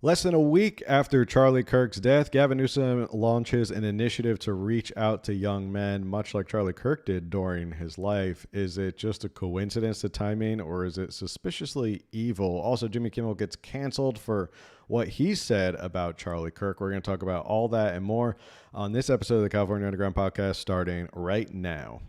Less than a week after Charlie Kirk's death, Gavin Newsom launches an initiative to reach out to young men, much like Charlie Kirk did during his life. Is it just a coincidence, the timing, or is it suspiciously evil? Also, Jimmy Kimmel gets canceled for what he said about Charlie Kirk. We're going to talk about all that and more on this episode of the California Underground Podcast, starting right now.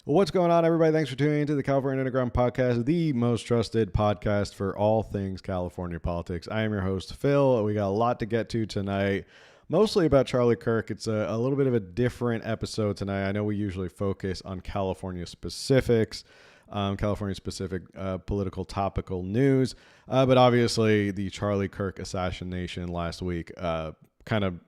What's going on, everybody? Thanks for tuning into the California Underground Podcast, the most trusted podcast for all things California politics. I am your host, Phil. We got a lot to get to tonight, mostly about Charlie Kirk. It's a little bit of a different episode tonight. I know we usually focus on California specifics, California-specific political topical news, but obviously the Charlie Kirk assassination last week kind of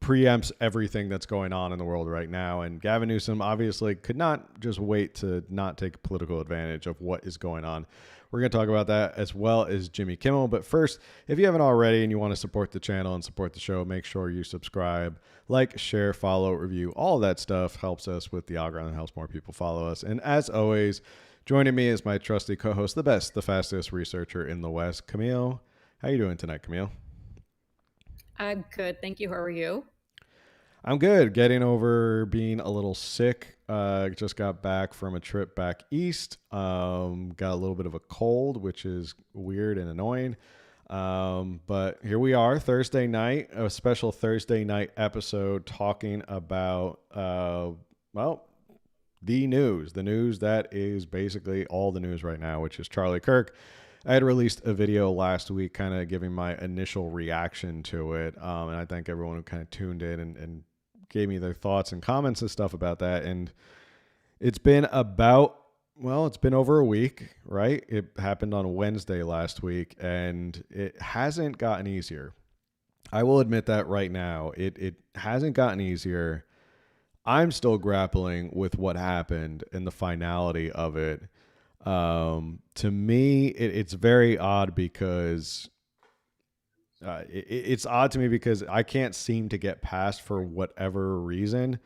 preempts everything that's going on in the world right now. And Gavin Newsom obviously could not just wait to not take political advantage of what is going on. We're going to talk about that as well as Jimmy Kimmel. But first, if you haven't already and you want to support the channel and support the show, make sure you subscribe, like, share, follow, review. All of that stuff helps us with the algorithm and helps more people follow us. And as always, joining me is my trusty co-host, the best, the fastest researcher in the West, Camille. How you doing tonight, Camille? I'm good. Thank you. How are you? I'm good. Getting over being a little sick. Just got back from a trip back east. Got a little bit of a cold, which is weird and annoying. But here we are, Thursday night, a special Thursday night episode talking about, the news that is basically all the news right now, which is Charlie Kirk. I had released a video last week kind of giving my initial reaction to it. And I thank everyone who kind of tuned in and gave me their thoughts and comments and stuff about that. And it's been it's been over a week, right? It happened on Wednesday last week, and it hasn't gotten easier. I will admit that right now. It hasn't gotten easier. I'm still grappling with what happened and the finality of it. To me, it's very odd because it's odd to me because I can't seem to get past for whatever reason.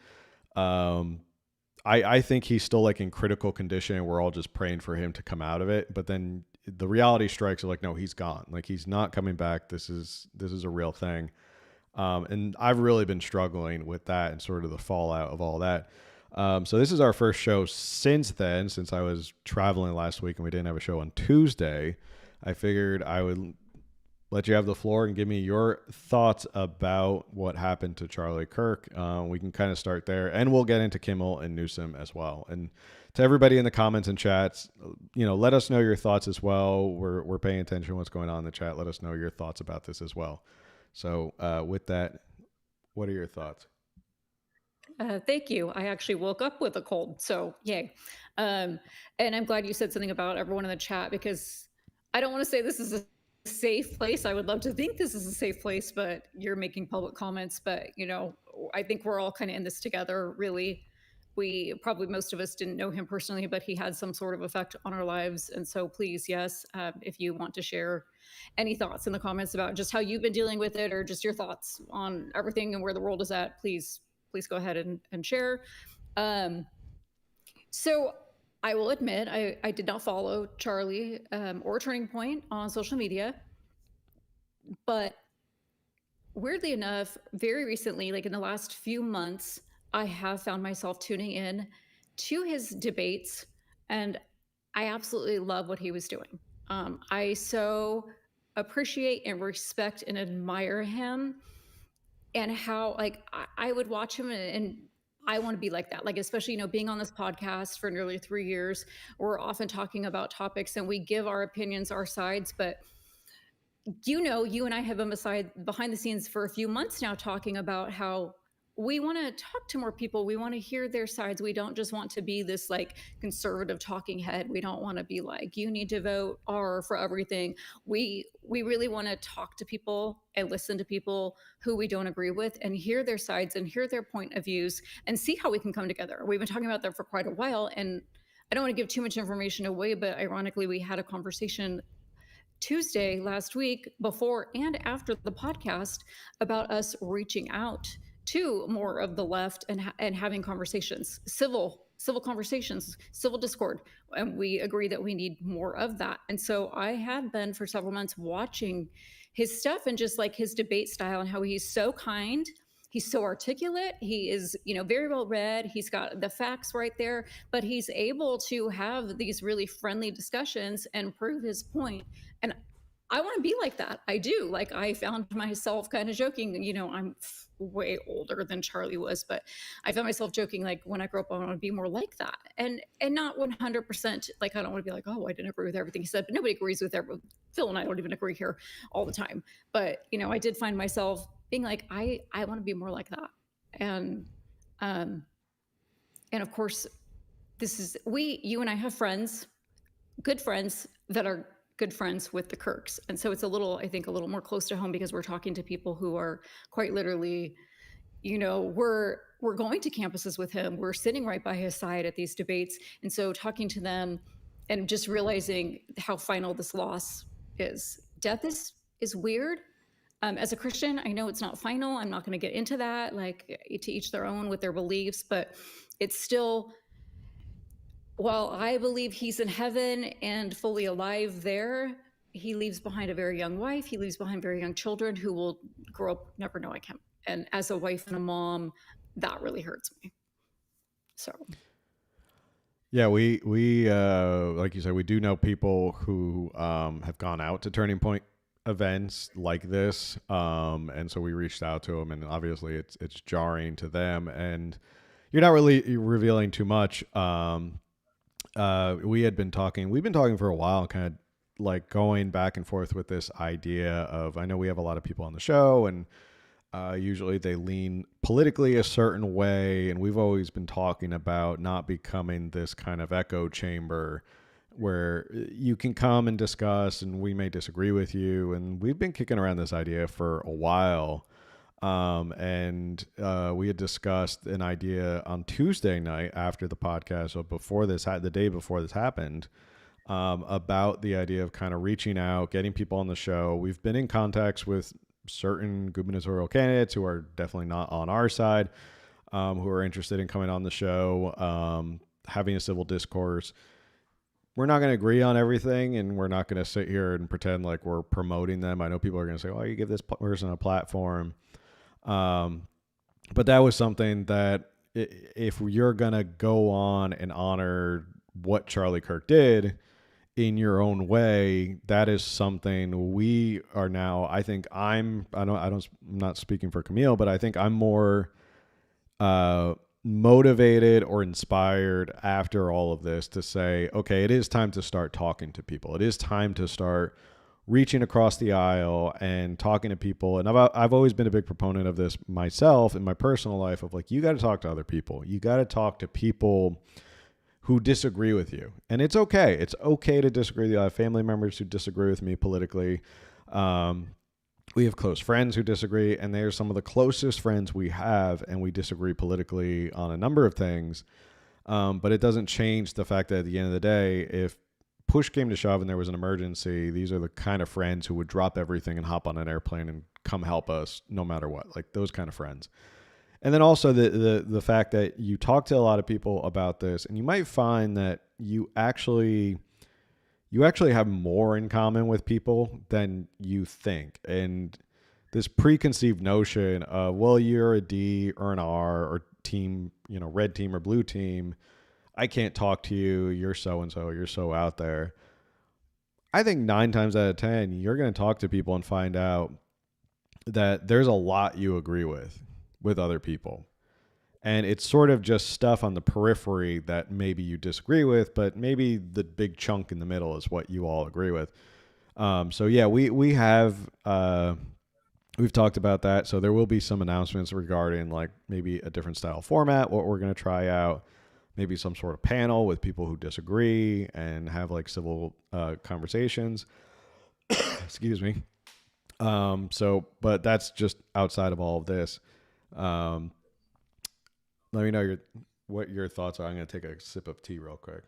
I think he's still like in critical condition. We're all just praying for him to come out of it. But then the reality strikes are like, no, he's gone. Like, he's not coming back. This is a real thing. And I've really been struggling with that and sort of the fallout of all that. So this is our first show since then, since I was traveling last week and we didn't have a show on Tuesday. I figured I would let you have the floor and give me your thoughts about what happened to Charlie Kirk. We can kind of start there, and we'll get into Kimmel and Newsom as well. And to everybody in the comments and chats, let us know your thoughts as well. We're paying attention to what's going on in the chat. Let us know your thoughts about this as well. So with that, what are your thoughts? Thank you. I actually woke up with a cold, so yay. And I'm glad you said something about everyone in the chat, because I don't want to say this is a safe place. I would love to think this is a safe place, but you're making public comments. But, I think we're all kind of in this together, really. Most of us didn't know him personally, but he had some sort of effect on our lives. And so please, yes, if you want to share any thoughts in the comments about just how you've been dealing with it, or just your thoughts on everything and where the world is at, please go ahead and share. So I will admit, I did not follow Charlie or Turning Point on social media. But weirdly enough, very recently, like in the last few months, I have found myself tuning in to his debates, and I absolutely love what he was doing. I so appreciate and respect and admire him, and how I would watch him and I want to be like that. Like, especially, being on this podcast for nearly 3 years, we're often talking about topics and we give our opinions, our sides, but you and I have been behind the scenes for a few months now, talking about how we want to talk to more people. We want to hear their sides. We don't just want to be this like conservative talking head. We don't want to be like, you need to vote R for everything. We really want to talk to people and listen to people who we don't agree with, and hear their sides and hear their point of views and see how we can come together. We've been talking about that for quite a while, and I don't want to give too much information away, but ironically, we had a conversation Tuesday last week, before and after the podcast, about us reaching out to more of the left and having conversations, civil conversations, civil discord, and we agree that we need more of that. And so I had been for several months watching his stuff and just like his debate style and how he's so kind. He's so articulate. He is, very well read. He's got the facts right there, but he's able to have these really friendly discussions and prove his point. And I want to be like that. I do. Like, I found myself kind of joking, I'm way older than Charlie was, but I found myself joking, like, when I grow up, I want to be more like that. And not 100%, like, I don't want to be like, oh, I didn't agree with everything he said, but nobody agrees with everything. Phil and I don't even agree here all the time. But, I did find myself being like, I want to be more like that. And of course, you and I have friends, good friends that are good friends with the Kirks. And so it's I think a little more close to home because we're talking to people who are quite literally, we're going to campuses with him. We're sitting right by his side at these debates. And so talking to them and just realizing how final this loss is. Death is weird. As a Christian, I know it's not final. I'm not going to get into that, like, to each their own with their beliefs, but it's still, while I believe he's in heaven and fully alive there, he leaves behind a very young wife. He leaves behind very young children who will grow up never knowing him. And as a wife and a mom, that really hurts me. So, yeah, we like you said, we do know people who have gone out to Turning Point events like this, and so we reached out to them, and obviously it's jarring to them, and you're not really revealing too much. We've been talking for a while, kind of like going back and forth with this idea of, I know we have a lot of people on the show, and usually they lean politically a certain way, and we've always been talking about not becoming this kind of echo chamber where you can come and discuss, and we may disagree with you. And we've been kicking around this idea for a while. And we had discussed an idea on Tuesday night after the podcast, so before the day before this happened, about the idea of kind of reaching out, getting people on the show. We've been in contacts with certain gubernatorial candidates who are definitely not on our side, who are interested in coming on the show, having a civil discourse. We're not going to agree on everything, and we're not going to sit here and pretend like we're promoting them. I know people are going to say, oh, you give this person a platform. But that was something that if you're going to go on and honor what Charlie Kirk did in your own way, that is something we are now, I'm not speaking for Camille, but I think I'm more, motivated or inspired after all of this to say, okay, it is time to start talking to people. It is time to start reaching across the aisle and talking to people. And I've always been a big proponent of this myself in my personal life, of like, you got to talk to other people. You got to talk to people who disagree with you. And it's okay. It's okay to disagree. I have family members who disagree with me politically. We have close friends who disagree, and they're some of the closest friends we have, and we disagree politically on a number of things. But it doesn't change the fact that at the end of the day, if push came to shove and there was an emergency, these are the kind of friends who would drop everything and hop on an airplane and come help us no matter what, like those kind of friends. And then also the fact that you talk to a lot of people about this, and you might find that you actually have more in common with people than you think. And this preconceived notion of, well, you're a D or an R or team, red team or blue team, I can't talk to you, you're so-and-so, you're so out there. I think 9 times out of 10, you're going to talk to people and find out that there's a lot you agree with other people. And it's sort of just stuff on the periphery that maybe you disagree with, but maybe the big chunk in the middle is what you all agree with. So yeah, we have, we've talked about that. So there will be some announcements regarding like maybe a different style format, what we're going to try out, maybe some sort of panel with people who disagree and have like civil conversations. Excuse me. But that's just outside of all of this. Let me know what your thoughts are. I'm going to take a sip of tea real quick.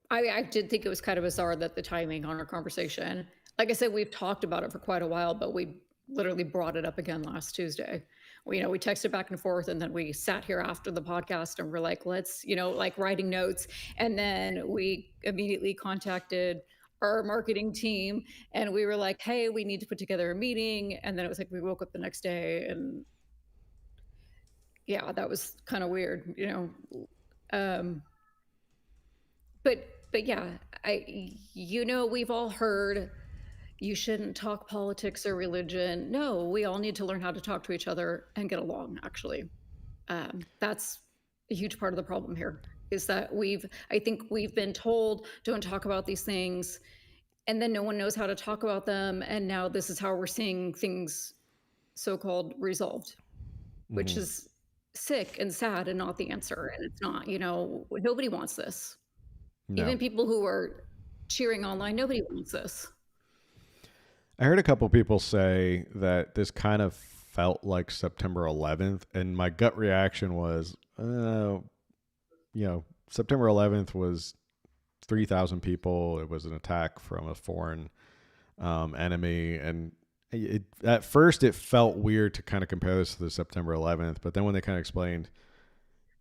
I did think it was kind of bizarre that the timing on our conversation, like I said, we've talked about it for quite a while, but we literally brought it up again last Tuesday. We texted back and forth, and then we sat here after the podcast and we're like, let's, like writing notes. And then we immediately contacted our marketing team and we were like, hey, we need to put together a meeting. And then it was like, we woke up the next day and yeah, that was kind of weird, Um, but yeah, we've all heard you shouldn't talk politics or religion. No, we all need to learn how to talk to each other and get along, actually. That's a huge part of the problem here is that I think we've been told don't talk about these things, and then no one knows how to talk about them. And now this is how we're seeing things so-called resolved, which is sick and sad and not the answer. And it's not, nobody wants this. No. Even people who are cheering online, nobody wants this. I heard a couple people say that this kind of felt like September 11th, and my gut reaction was, September 11th was 3,000 people. It was an attack from a foreign enemy, and at first it felt weird to kind of compare this to the September 11th, but then when they kind of explained,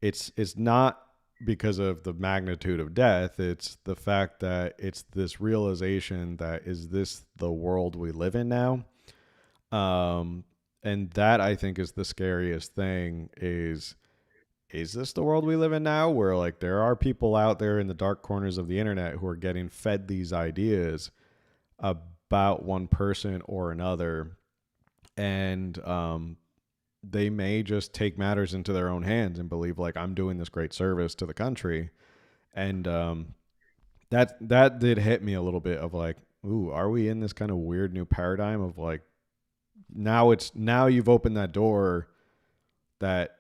it's not because of the magnitude of death, it's the fact that it's this realization that is this the world we live in now? And that I think is the scariest thing is this the world we live in now where like there are people out there in the dark corners of the internet who are getting fed these ideas about one person or another, and they may just take matters into their own hands and believe like I'm doing this great service to the country. And that did hit me a little bit of like, ooh, are we in this kind of weird new paradigm of like, now you've opened that door that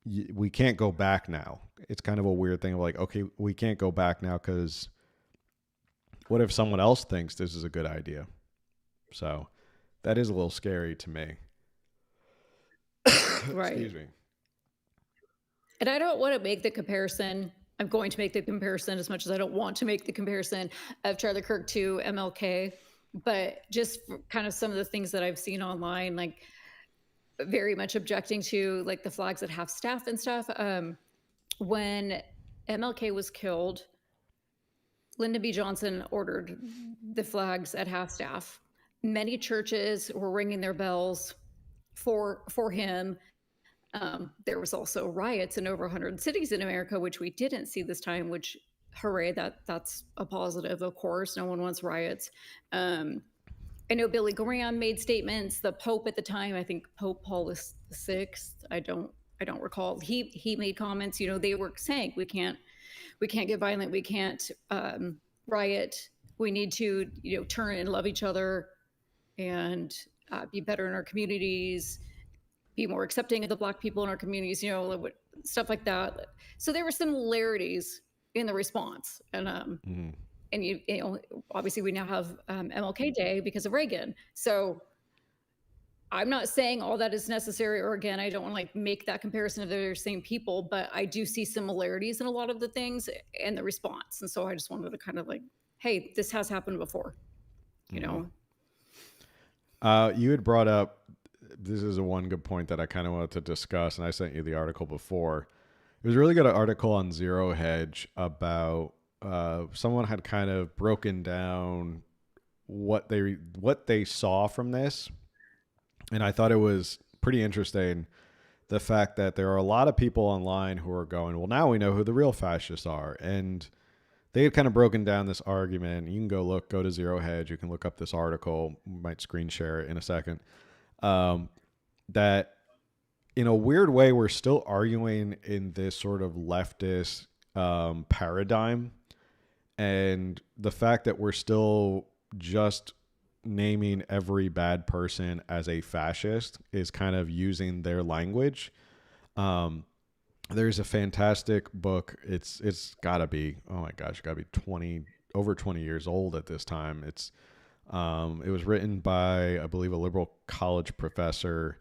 we can't go back now. It's kind of a weird thing of like, okay, we can't go back now because what if someone else thinks this is a good idea? So that is a little scary to me. Right. Excuse me. And I don't want to make the comparison. I'm going to make the comparison as much as I don't want to make the comparison of Charlie Kirk to MLK, but just kind of some of the things that I've seen online, like very much objecting to like the flags at half staff and stuff. When MLK was killed, Lyndon B. Johnson ordered the flags at half staff. Many churches were ringing their bells for him. There was also riots in over 100 cities in America, which we didn't see this time, which hooray, that's a positive, of course. No one wants riots. I know Billy Graham made statements. The Pope at the time, I think Pope Paul VI, I don't recall. He made comments. They were saying we can't get violent. We can't riot. We need to turn and love each other and be better in our communities, be more accepting of the Black people in our communities, stuff like that. So there were similarities in the response. And, and obviously we now have MLK Day because of Reagan. So I'm not saying all that is necessary, or again, I don't want to like make that comparison of the same people, but I do see similarities in a lot of the things and the response. And so I just wanted to kind of like, hey, this has happened before, You had brought up, this is a one good point that I kind of wanted to discuss, and I sent you the article before. It was a really good article on Zero Hedge about someone had kind of broken down what they saw from this. And I thought it was pretty interesting, the fact that there are a lot of people online who are going, well, now we know who the real fascists are. And they had kind of broken down this argument. You can go to Zero Hedge. You can look up this article. We might screen share it in a second. That in a weird way, we're still arguing in this sort of leftist paradigm. And the fact that we're still just naming every bad person as a fascist is kind of using their language. There's a fantastic book. It's gotta be, oh my gosh, it gotta be over 20 years old at this time. It was written by, I believe, a liberal college professor.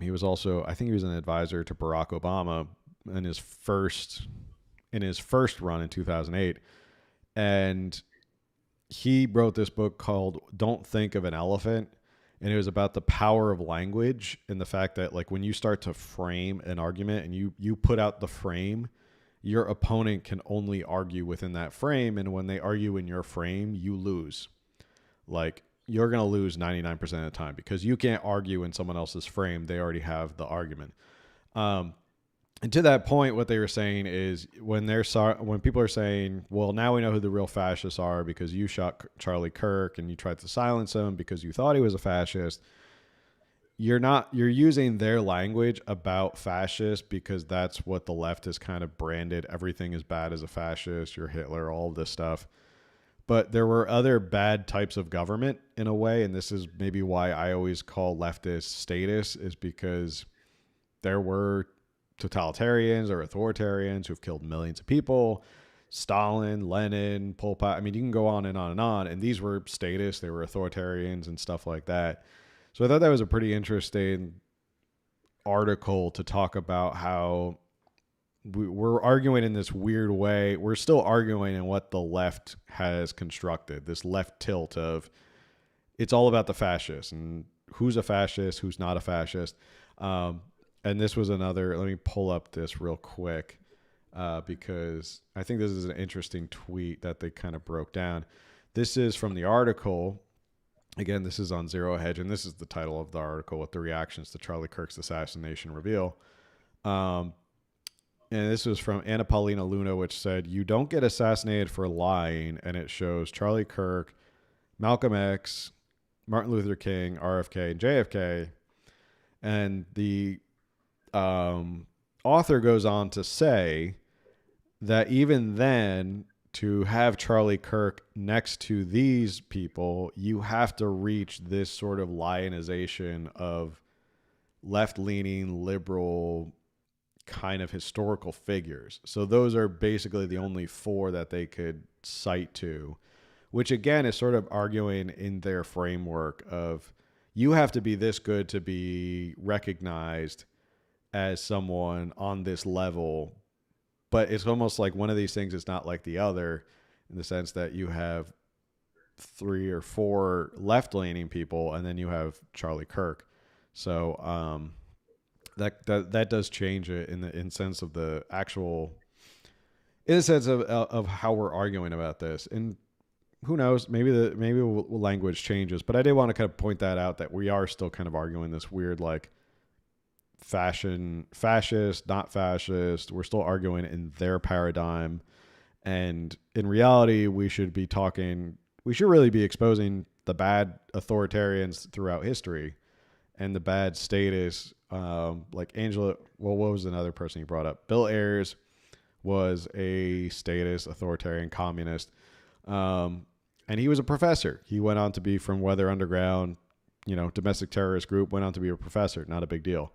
He was also, I think he was an advisor to Barack Obama in his first run in 2008. And he wrote this book called Don't Think of an Elephant. And it was about the power of language and the fact that, like, when you start to frame an argument and you put out the frame, your opponent can only argue within that frame. And when they argue in your frame, you lose. Like, you're going to lose 99% of the time because you can't argue in someone else's frame. They already have the argument. And to that point, what they were saying is when people are saying, well, now we know who the real fascists are because you shot Charlie Kirk and you tried to silence him because you thought he was a fascist. You're using their language about fascists because that's what the left has kind of branded. Everything is bad as a fascist. You're Hitler, all of this stuff. But there were other bad types of government in a way. And this is maybe why I always call leftists statists, is because there were totalitarians or authoritarians who've killed millions of people. Stalin, Lenin, Pol Pot. I mean, you can go on and on and on. And these were statists. They were authoritarians and stuff like that. So I thought that was a pretty interesting article to talk about how we're arguing in this weird way. We're still arguing in what the left has constructed, this left tilt of it's all about the fascists and who's a fascist, who's not a fascist. And this was another, let me pull up this real quick because I think this is an interesting tweet that they kind of broke down. This is from the article. Again, this is on Zero Hedge, and this is the title of the article with the reactions to Charlie Kirk's assassination reveal. And this was from Anna Paulina Luna, which said, you don't get assassinated for lying. And it shows Charlie Kirk, Malcolm X, Martin Luther King, RFK, and JFK. And the author goes on to say that even then, to have Charlie Kirk next to these people, you have to reach this sort of lionization of left-leaning, liberal kind of historical figures. So those are basically the only four that they could cite to, which again is sort of arguing in their framework of you have to be this good to be recognized as someone on this level. But it's almost like one of these things is not like the other, in the sense that you have 3 or 4 left-leaning people and then you have Charlie Kirk. So that does change it in sense of the actual, in the sense of how we're arguing about this. And who knows, maybe language changes, but I did want to kind of point that out, that we are still kind of arguing this weird, like, fascist, not fascist. We're still arguing in their paradigm. And in reality, we should really be exposing the bad authoritarians throughout history and the bad statists, like Angela. Well, what was another person you brought up? Bill Ayers was a statist, authoritarian, communist. And he was a professor. He went on to be from Weather Underground, domestic terrorist group, went on to be a professor. Not a big deal.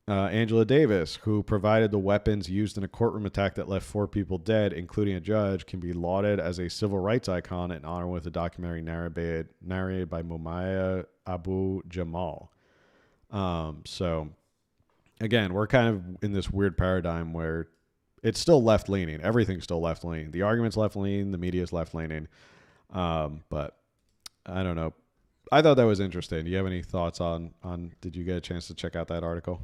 Angela Davis, who provided the weapons used in a courtroom attack that left 4 people dead, including a judge, can be lauded as a civil rights icon in honor with a documentary narrated by Mumaya Abu Jamal. So, again, we're kind of in this weird paradigm where it's still left-leaning. Everything's still left-leaning. The argument's left-leaning. The media's left-leaning. But I don't know. I thought that was interesting. Do you have any thoughts on did you get a chance to check out that article?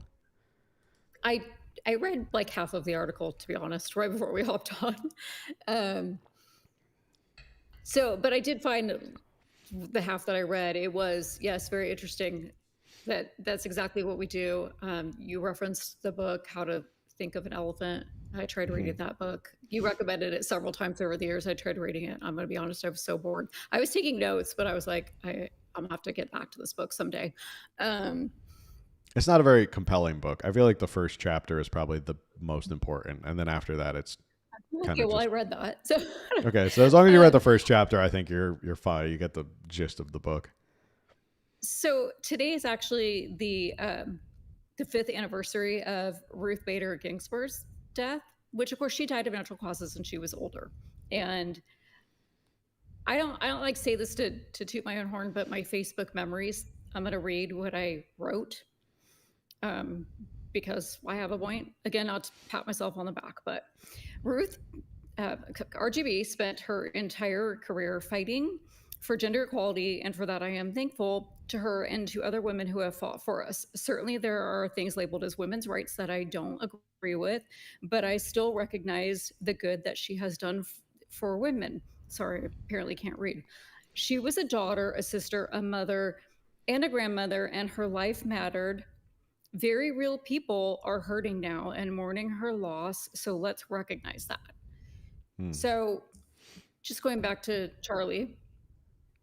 I read like half of the article, to be honest, right before we hopped on. But I did find the half that I read, it was, yes, very interesting. That's exactly what we do. You referenced the book, How to Think of an Elephant. I tried reading that book. You recommended it several times over the years. I tried reading it. I'm going to be honest, I was so bored. I was taking notes, but I was like, I'm going to have to get back to this book someday. It's not a very compelling book. I feel like the first chapter is probably the most important. And then after that, it's okay, well, I read that. So okay, so as long as you read the first chapter, I think you're fine. You get the gist of the book. So today is actually the 5th anniversary of Ruth Bader Ginsburg's death, which of course she died of natural causes and she was older. And I don't like say this to toot my own horn, but my Facebook memories, I'm going to read what I wrote because I have a point. Again, not to pat myself on the back, but Ruth RGB spent her entire career fighting for gender equality, and for that I am thankful to her and to other women who have fought for us. Certainly there are things labeled as women's rights that I don't agree with, but I still recognize the good that she has done for women. Sorry, I apparently can't read. She was a daughter, a sister, a mother, and a grandmother, and her life mattered. Very real people are hurting now and mourning her loss, so let's recognize that. So, just going back to Charlie,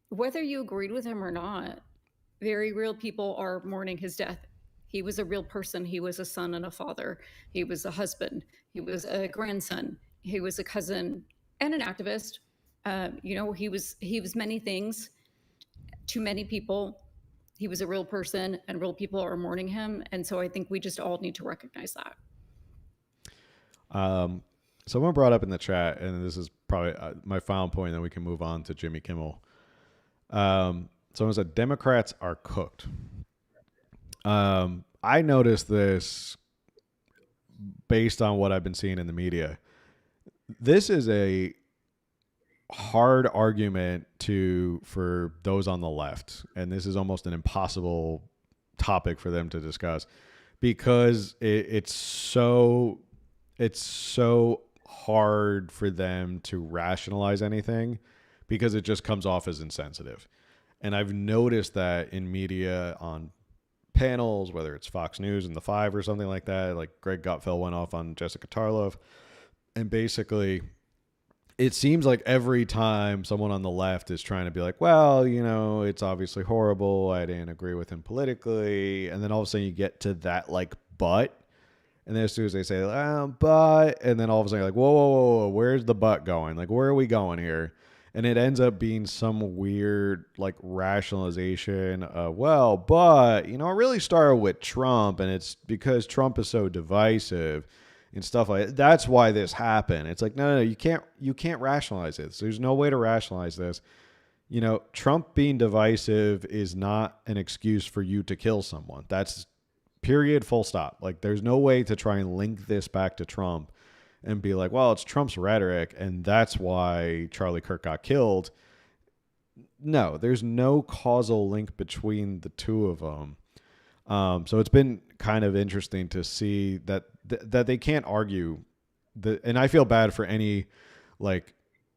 whether you agreed with him or not, very real people are mourning his death. He was a real person. He was a son and a father. He was a husband. He was a grandson. He was a cousin and an activist. He was many things to many people. He was a real person, and real people are mourning him. And so I think we just all need to recognize that. Someone brought up in the chat, and this is probably my final point, and then we can move on to Jimmy Kimmel. Someone said Democrats are cooked. I noticed this based on what I've been seeing in the media. This is a hard argument for those on the left, and this is almost an impossible topic for them to discuss because it's so hard for them to rationalize anything because it just comes off as insensitive. And I've noticed that in media on panels, whether it's Fox News and The Five or something like that, like Greg Gutfeld went off on Jessica Tarlov. And basically, it seems like every time someone on the left is trying to be like, well, it's obviously horrible. I didn't agree with him politically. And then all of a sudden you get to that but. And then as soon as they say, but, and then all of a sudden you're like, whoa, where's the but going? Like, where are we going here? And it ends up being some weird like rationalization of, but, it really started with Trump, and it's because Trump is so divisive and stuff like that. That's why this happened. It's like, no, you can't rationalize this. There's no way to rationalize this. Trump being divisive is not an excuse for you to kill someone. That's period, full stop. Like, there's no way to try and link this back to Trump and be like, well, it's Trump's rhetoric, and that's why Charlie Kirk got killed. No, there's no causal link between the two of them. So it's been kind of interesting to see that they can't argue. And I feel bad for any like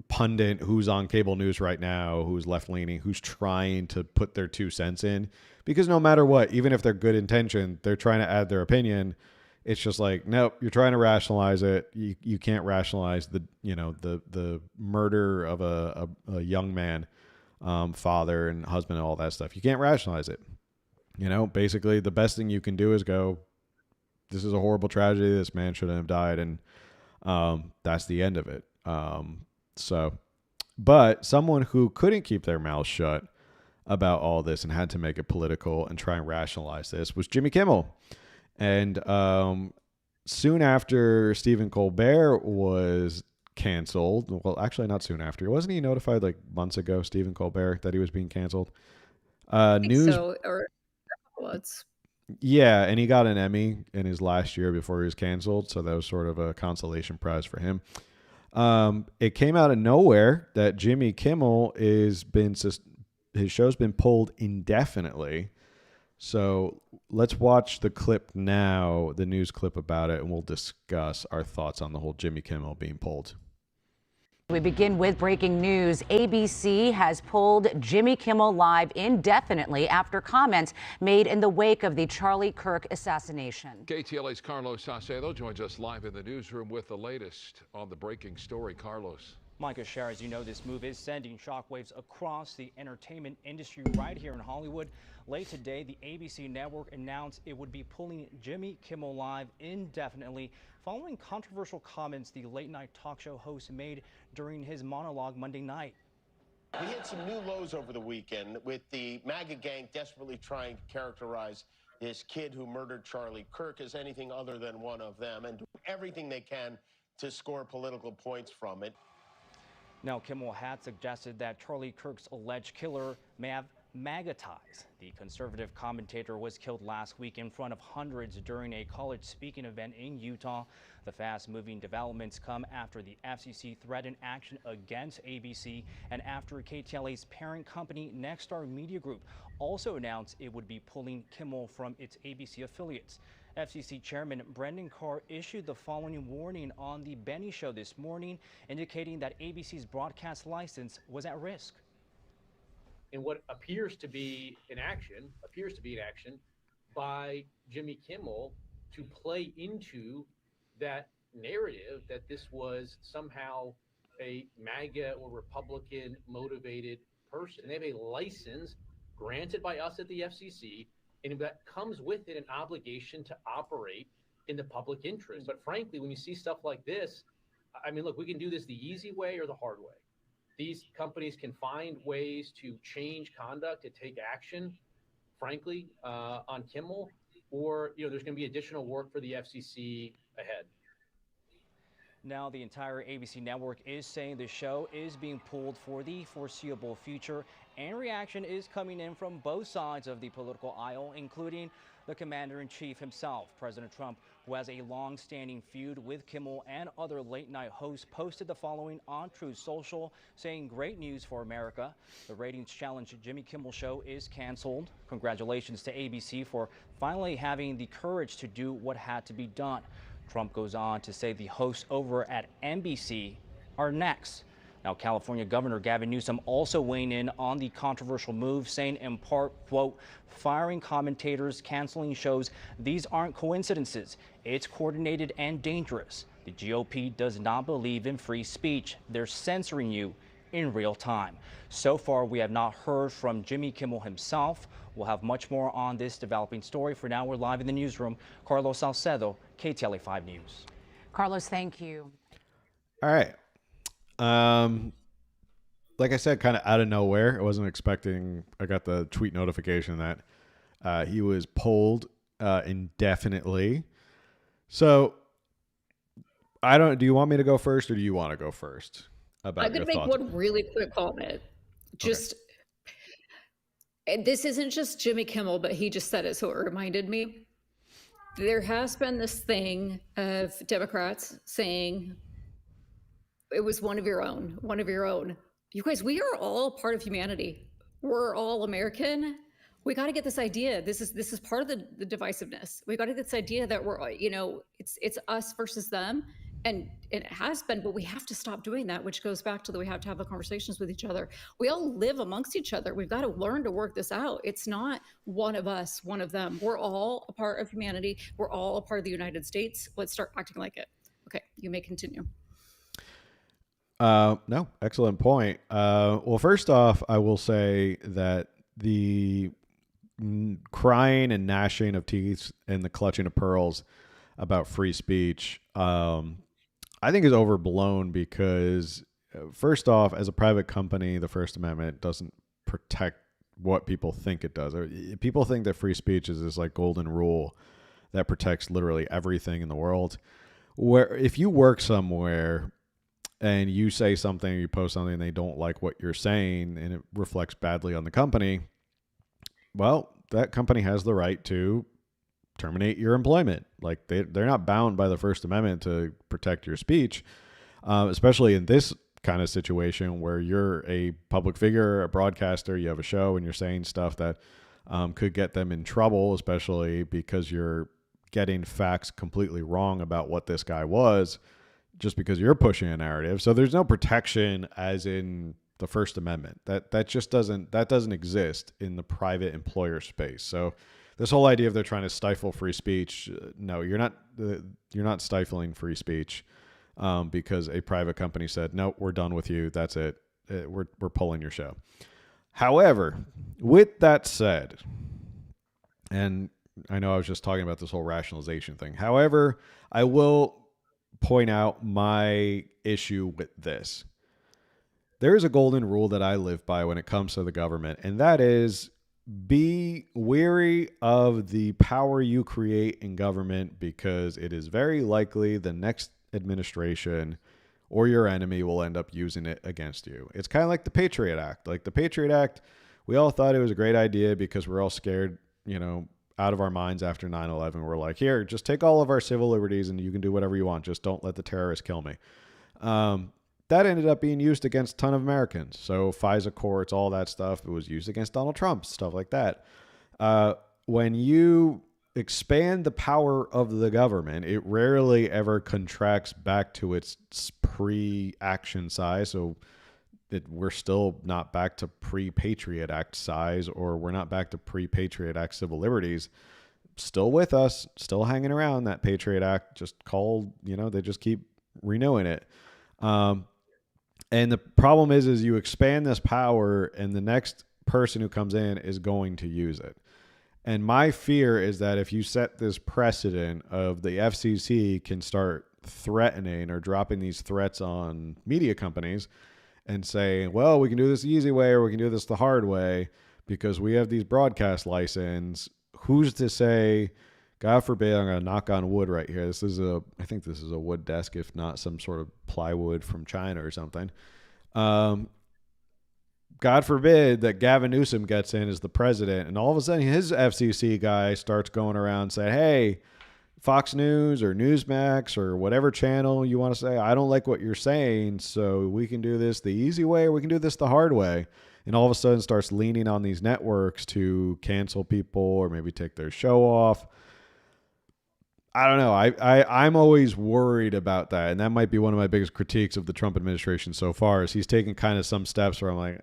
pundit who's on cable news right now, who's left-leaning, who's trying to put their 2 cents in, because no matter what, even if they're good intention, they're trying to add their opinion. It's just like, nope, you're trying to rationalize it. You can't rationalize the murder of a young man, father and husband and all that stuff. You can't rationalize it. Basically the best thing you can do is go, this is a horrible tragedy. This man shouldn't have died. And that's the end of it. But someone who couldn't keep their mouth shut about all this and had to make it political and try and rationalize this was Jimmy Kimmel. And soon after Stephen Colbert was canceled, well, actually not soon after. Wasn't he notified like months ago, Stephen Colbert, that he was being canceled? News. So, or it's Yeah, and he got an Emmy in his last year before he was canceled, so that was sort of a consolation prize for him. It came out of nowhere that Jimmy Kimmel his show's been pulled indefinitely. So let's watch the clip now, the news clip about it, and we'll discuss our thoughts on the whole Jimmy Kimmel being pulled. We begin with breaking news. ABC has pulled Jimmy Kimmel Live indefinitely after comments made in the wake of the Charlie Kirk assassination. KTLA's Carlos Saucedo joins us live in the newsroom with the latest on the breaking story. Carlos. Micah Scher, as you know, this move is sending shockwaves across the entertainment industry right here in Hollywood. Late today, the ABC network announced it would be pulling Jimmy Kimmel Live indefinitely following controversial comments the late-night talk show host made during his monologue Monday night. We hit some new lows over the weekend with the MAGA gang desperately trying to characterize this kid who murdered Charlie Kirk as anything other than one of them and do everything they can to score political points from it. Now, Kimmel had suggested that Charlie Kirk's alleged killer may have MAGA ties. The conservative commentator was killed last week in front of hundreds during a college speaking event in Utah. The fast-moving developments come after the FCC threatened action against ABC and after KTLA's parent company, Nexstar Media Group, also announced it would be pulling Kimmel from its ABC affiliates. FCC Chairman Brendan Carr issued the following warning on the Benny Show this morning, indicating that ABC's broadcast license was at risk. And what appears to be an action by Jimmy Kimmel to play into that narrative that this was somehow a MAGA or Republican motivated person. They have a license granted by us at the FCC, and that comes with it an obligation to operate in the public interest. But frankly, when you see stuff like this, I mean, look, we can do this the easy way or the hard way. These companies can find ways to change conduct, to take action, frankly, on Kimmel, or there's going to be additional work for the FCC ahead. Now, the entire ABC network is saying the show is being pulled for the foreseeable future, and reaction is coming in from both sides of the political aisle, including the commander-in-chief himself. President Trump, who has a long-standing feud with Kimmel and other late-night hosts, posted the following on Truth Social, saying, "Great news for America. The ratings challenge Jimmy Kimmel Show is canceled. Congratulations to ABC for finally having the courage to do what had to be done." Trump goes on to say the hosts over at NBC are next. Now, California Governor Gavin Newsom also weighing in on the controversial move, saying in part, quote, "Firing commentators, canceling shows, these aren't coincidences. It's coordinated and dangerous. The GOP does not believe in free speech. They're censoring you in real time." So far, we have not heard from Jimmy Kimmel himself. We'll have much more on this developing story. For now, we're live in the newsroom. Carlos Salcedo, KTLA 5 News. Carlos, thank you. All right. Like I said, kind of out of nowhere, I wasn't expecting. I got the tweet notification that he was pulled indefinitely. So I don't. Do you want me to go first, or do you want to go first? About I could make one really quick comment. Just this isn't just Jimmy Kimmel, but he just said it, so it reminded me. There has been this thing of Democrats saying it was one of your own. You guys, we are all part of humanity. We're all American. We got to get this idea. This is part of the divisiveness. We got to get this idea that we're, it's us versus them. And it has been, but we have to stop doing that, which goes back to we have to have the conversations with each other. We all live amongst each other. We've got to learn to work this out. It's not one of us, one of them. We're all a part of humanity. We're all a part of the United States. Let's start acting like it. Okay, you may continue. No, excellent point. Well, first off, I will say that the crying and gnashing of teeth and the clutching of pearls about free speech, I think is overblown because, first off, as a private company, the First Amendment doesn't protect what people think it does. People think that free speech is this like golden rule that protects literally everything in the world. Where if you work somewhere and you say something, you post something, and they don't like what you're saying, and it reflects badly on the company, well, that company has the right to terminate your employment. Like they're not bound by the First Amendment to protect your speech, especially in this kind of situation where you're a public figure, a broadcaster, you have a show, and you're saying stuff that could get them in trouble, especially because you're getting facts completely wrong about what this guy was, just because you're pushing a narrative. So there's no protection as in the First Amendment. That just doesn't exist in the private employer space. So this whole idea of they're trying to stifle free speech, no, you're not stifling free speech because a private company said, no, we're done with you. That's it. We're pulling your show. However, with that said, and I know I was just talking about this whole rationalization thing. However, I will point out my issue with this. There is a golden rule that I live by when it comes to the government, and that is be wary of the power you create in government, because it is very likely the next administration or your enemy will end up using it against you. It's kind of like the Patriot Act. Like the Patriot Act we all thought it was a great idea because we're all scared, out of our minds after 9/11. We're like, here, just take all of our civil liberties and you can do whatever you want. Just don't let the terrorists kill me. That ended up being used against a ton of Americans. So FISA courts, all that stuff, it was used against Donald Trump, stuff like that. When you expand the power of the government, it rarely ever contracts back to its pre-action size. So we're still not back to pre-Patriot Act size, or we're not back to pre-Patriot Act civil liberties. Still with us, still hanging around. That Patriot Act just called, they just keep renewing it. And the problem is you expand this power and the next person who comes in is going to use it. And my fear is that if you set this precedent of the FCC can start threatening or dropping these threats on media companies and say, well, we can do this the easy way or we can do this the hard way because we have these broadcast license. Who's to say, God forbid, I'm going to knock on wood right here. I think this is a wood desk, if not some sort of plywood from China or something. God forbid that Gavin Newsom gets in as the president and all of a sudden his FCC guy starts going around saying, hey, Fox News or Newsmax or whatever channel you want to say, I don't like what you're saying, so we can do this the easy way or we can do this the hard way. And all of a sudden starts leaning on these networks to cancel people or maybe take their show off. I don't know. I'm always worried about that. And that might be one of my biggest critiques of the Trump administration so far is he's taking kind of some steps where I'm like,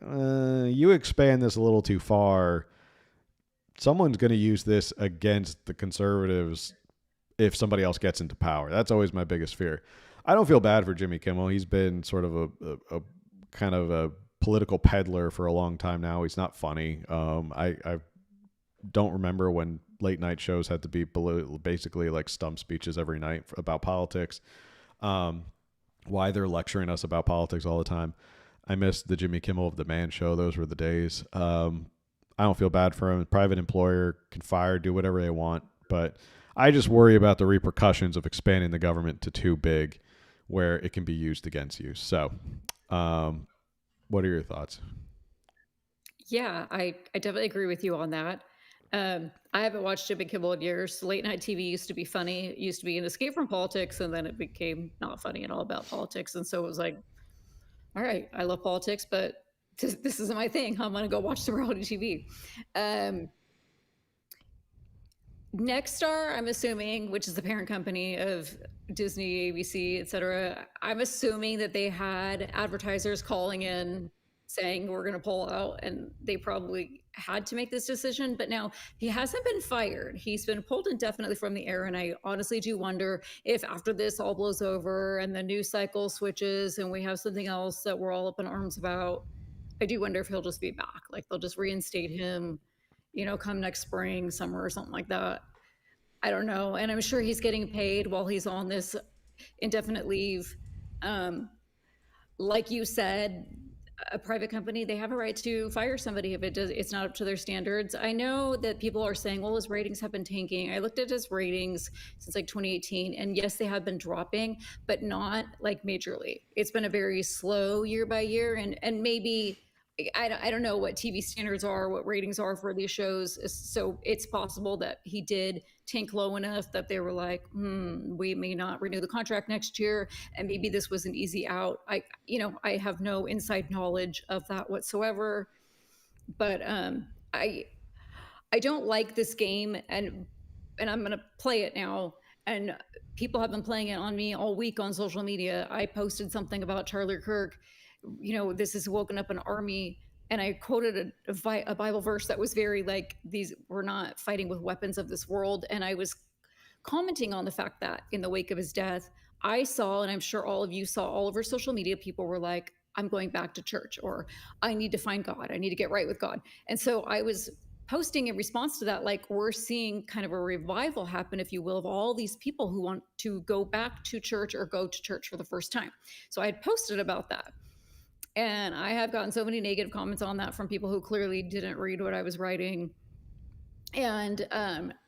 you expand this a little too far. Someone's going to use this against the conservatives if somebody else gets into power. That's always my biggest fear. I don't feel bad for Jimmy Kimmel. He's been sort of a kind of a political peddler for a long time now. He's not funny. I don't remember when late night shows had to be basically like stump speeches every night about politics. Why they're lecturing us about politics all the time. I miss the Jimmy Kimmel of the Man Show. Those were the days. I don't feel bad for him. A private employer can fire, do whatever they want, but I just worry about the repercussions of expanding the government to too big where it can be used against you. So, what are your thoughts? Yeah, I definitely agree with you on that. I haven't watched Jimmy Kimmel in years. Late night TV used to be funny. It used to be an escape from politics, and then it became not funny at all about politics. And so it was like, all right, I love politics, but this isn't my thing. I'm going to go watch some reality TV. Nexstar, I'm assuming, which is the parent company of Disney, ABC, etc. I'm assuming that they had advertisers calling in saying we're going to pull out, and they probably had to make this decision. But now he hasn't been fired. He's been pulled indefinitely from the air. And I honestly do wonder if after this all blows over and the news cycle switches and we have something else that we're all up in arms about, I do wonder if he'll just be back. Like they'll just reinstate him, come next spring, summer or something like that. I don't know. And I'm sure he's getting paid while he's on this indefinite leave. Like you said, a private company, they have a right to fire somebody if it's not up to their standards. I know that people are saying, well, his ratings have been tanking. I looked at his ratings since like 2018, and yes, they have been dropping, but not like majorly. It's been a very slow year by year, and maybe I don't know what TV standards are, what ratings are for these shows. So it's possible that he did tank low enough that they were like, we may not renew the contract next year. And maybe this was an easy out. I have no inside knowledge of that whatsoever, but I don't like this game, and I'm going to play it now. And people have been playing it on me all week on social media. I posted something about Charlie Kirk. This has woken up an army, and I quoted a Bible verse that was very like, these, we're not fighting with weapons of this world. And I was commenting on the fact that in the wake of his death, I saw, and I'm sure all of you saw all over social media, people were like, I'm going back to church, or I need to find God. I need to get right with God. And so I was posting in response to that, like, we're seeing kind of a revival happen, if you will, of all these people who want to go back to church or go to church for the first time. So I had posted about that. And I have gotten so many negative comments on that from people who clearly didn't read what I was writing. And,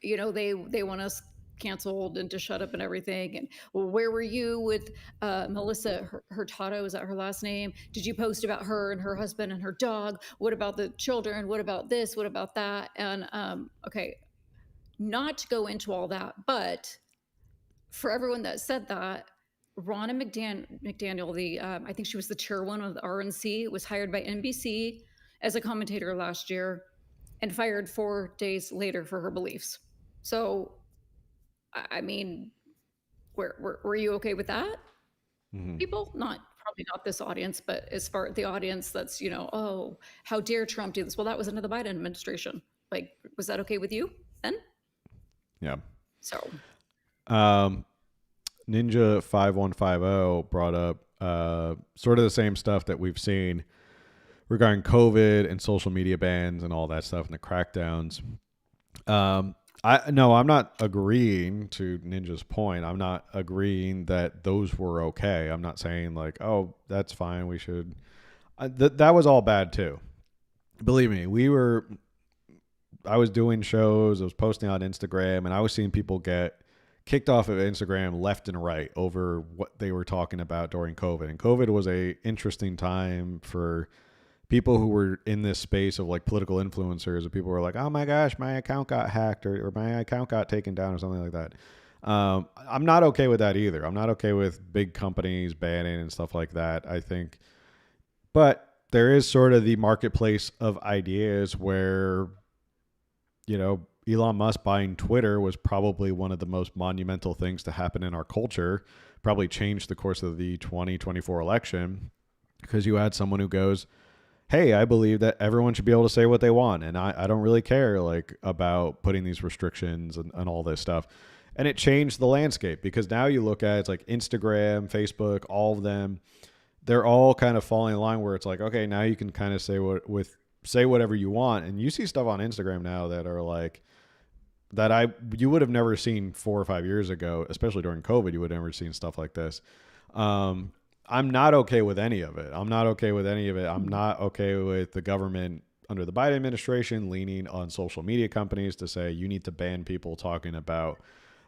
they want us canceled and to shut up and everything. And well, where were you with Melissa Hurtado? Is that her last name? Did you post about her and her husband and her dog? What about the children? What about this? What about that? And okay, not to go into all that, but for everyone that said that, Ronna McDaniel, the I think she was the chairwoman of the RNC, was hired by NBC as a commentator last year and fired 4 days later for her beliefs. So, I mean, were you okay with that? People, probably not this audience, but as far as the audience that's, oh, how dare Trump do this? Well, that was under the Biden administration. Like, was that okay with you then? Yeah. So, Ninja 5150 brought up sort of the same stuff that we've seen regarding COVID and social media bans and all that stuff and the crackdowns. I'm not agreeing to Ninja's point. I'm not agreeing that those were okay. I'm not saying like, oh, that's fine. We should. That was all bad too. Believe me, I was doing shows. I was posting on Instagram, and I was seeing people get kicked off of Instagram left and right over what they were talking about during COVID. And COVID was a interesting time for people who were in this space of like political influencers, and people were like, oh my gosh, my account got hacked or my account got taken down or something like that. I'm not okay with that either. I'm not okay with big companies banning and stuff like that, I think. But there is sort of the marketplace of ideas where, Elon Musk buying Twitter was probably one of the most monumental things to happen in our culture, probably changed the course of the 2024 election, because you had someone who goes, hey, I believe that everyone should be able to say what they want, and I don't really care like about putting these restrictions and all this stuff. And it changed the landscape, because now you look at it's like Instagram, Facebook, all of them, they're all kind of falling in line where it's like, okay, now you can kind of say whatever you want. And you see stuff on Instagram now that are like you would have never seen 4 or 5 years ago, especially during COVID. You would have never seen stuff like this. I'm not okay with any of it. I'm not okay with the government under the Biden administration leaning on social media companies to say you need to ban people talking about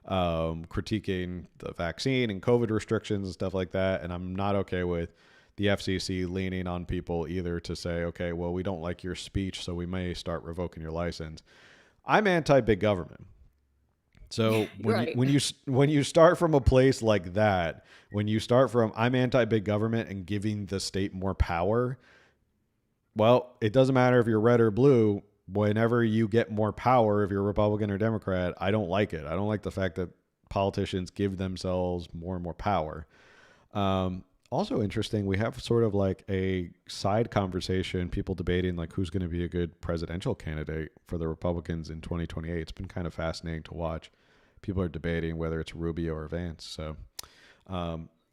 critiquing the vaccine and COVID restrictions and stuff like that. And I'm not okay with the FCC leaning on people either to say, okay, well, we don't like your speech, so we may start revoking your license. I'm anti-big government. So when you start from a place like that, when you start from I'm anti-big government and giving the state more power, well, it doesn't matter if you're red or blue. Whenever you get more power, if you're Republican or Democrat, I don't like it. I don't like the fact that politicians give themselves more and more power. Also interesting, we have sort of like a side conversation, people debating like who's going to be a good presidential candidate for the Republicans in 2028. It's been kind of fascinating to watch. People are debating whether it's Rubio or Vance. So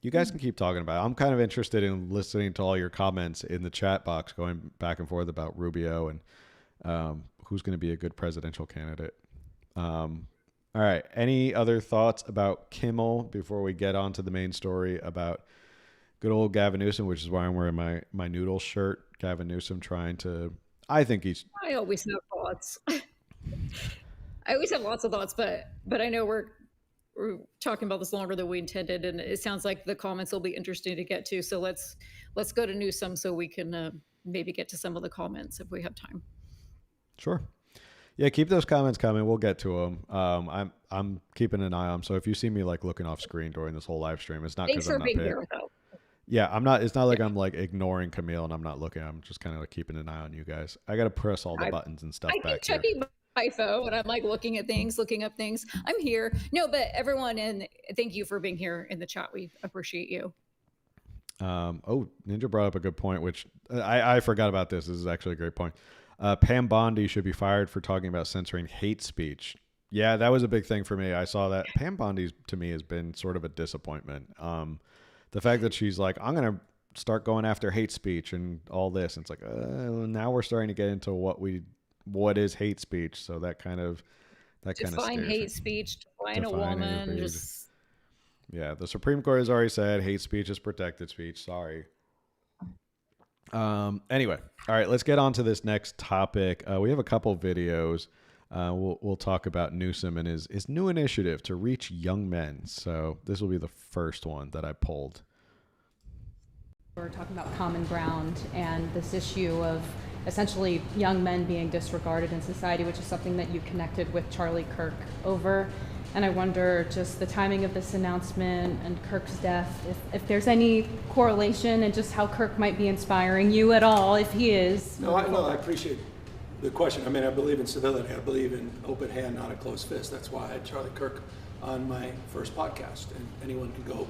you guys can keep talking about it. I'm kind of interested in listening to all your comments in the chat box going back and forth about Rubio and who's going to be a good presidential candidate. All right. Any other thoughts about Kimmel before we get on to the main story about good old Gavin Newsom, which is why I'm wearing my Noodles shirt. Gavin Newsom I always have thoughts. I always have lots of thoughts, but I know we're talking about this longer than we intended, and it sounds like the comments will be interesting to get to. So let's go to Newsom so we can maybe get to some of the comments if we have time. Sure. Yeah, keep those comments coming. We'll get to them. I'm keeping an eye on them. So if you see me like looking off screen during this whole live stream, it's not because I'm not paying. Here, though. Yeah, I'm not. It's not like I'm like ignoring Camille and I'm not looking. I'm just kind of like keeping an eye on you guys. I got to press all the buttons and stuff back here. Checking my phone and I'm like looking at things, looking up things. I'm here. No, but everyone, and thank you for being here in the chat. We appreciate you. Ninja brought up a good point, which I forgot about this. This is actually a great point. Pam Bondi should be fired for talking about censoring hate speech. Yeah, that was a big thing for me. I saw that. Pam Bondi to me has been sort of a disappointment. The fact that she's like, I'm going to start going after hate speech and all this. And it's like, now we're starting to get into what is hate speech. So that kind of define hate speech, define a woman. Yeah, the Supreme Court has already said hate speech is protected speech. Sorry. Anyway, all right, let's get on to this next topic. We have a couple videos we'll talk about Newsom and his new initiative to reach young men. So this will be the first one that I pulled. We're talking about common ground and this issue of essentially young men being disregarded in society, which is something that you connected with Charlie Kirk over. And I wonder just the timing of this announcement and Kirk's death, if there's any correlation and just how Kirk might be inspiring you at all, if he is. No, I appreciate the question. I mean, I believe in civility. I believe in open hand, not a closed fist. That's why I had Charlie Kirk on my first podcast. And anyone can go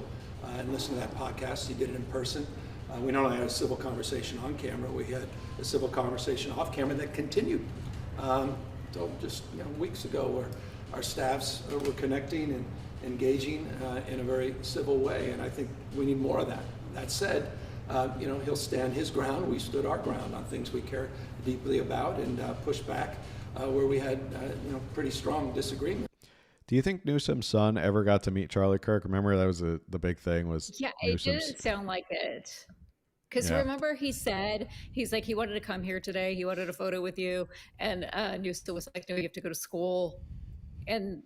and listen to that podcast. He did it in person. We not only had a civil conversation on camera, we had a civil conversation off camera that continued. So just weeks ago, where our staffs were connecting and engaging in a very civil way, and I think we need more of that. That said, he'll stand his ground. We stood our ground on things we care deeply about and pushed back where we had pretty strong disagreement. Do you think Newsom's son ever got to meet Charlie Kirk? Remember that was the big thing was it didn't sound like it. Because remember he said, he's like, he wanted to come here today. He wanted a photo with you. And Newsom was like, no, you have to go to school. And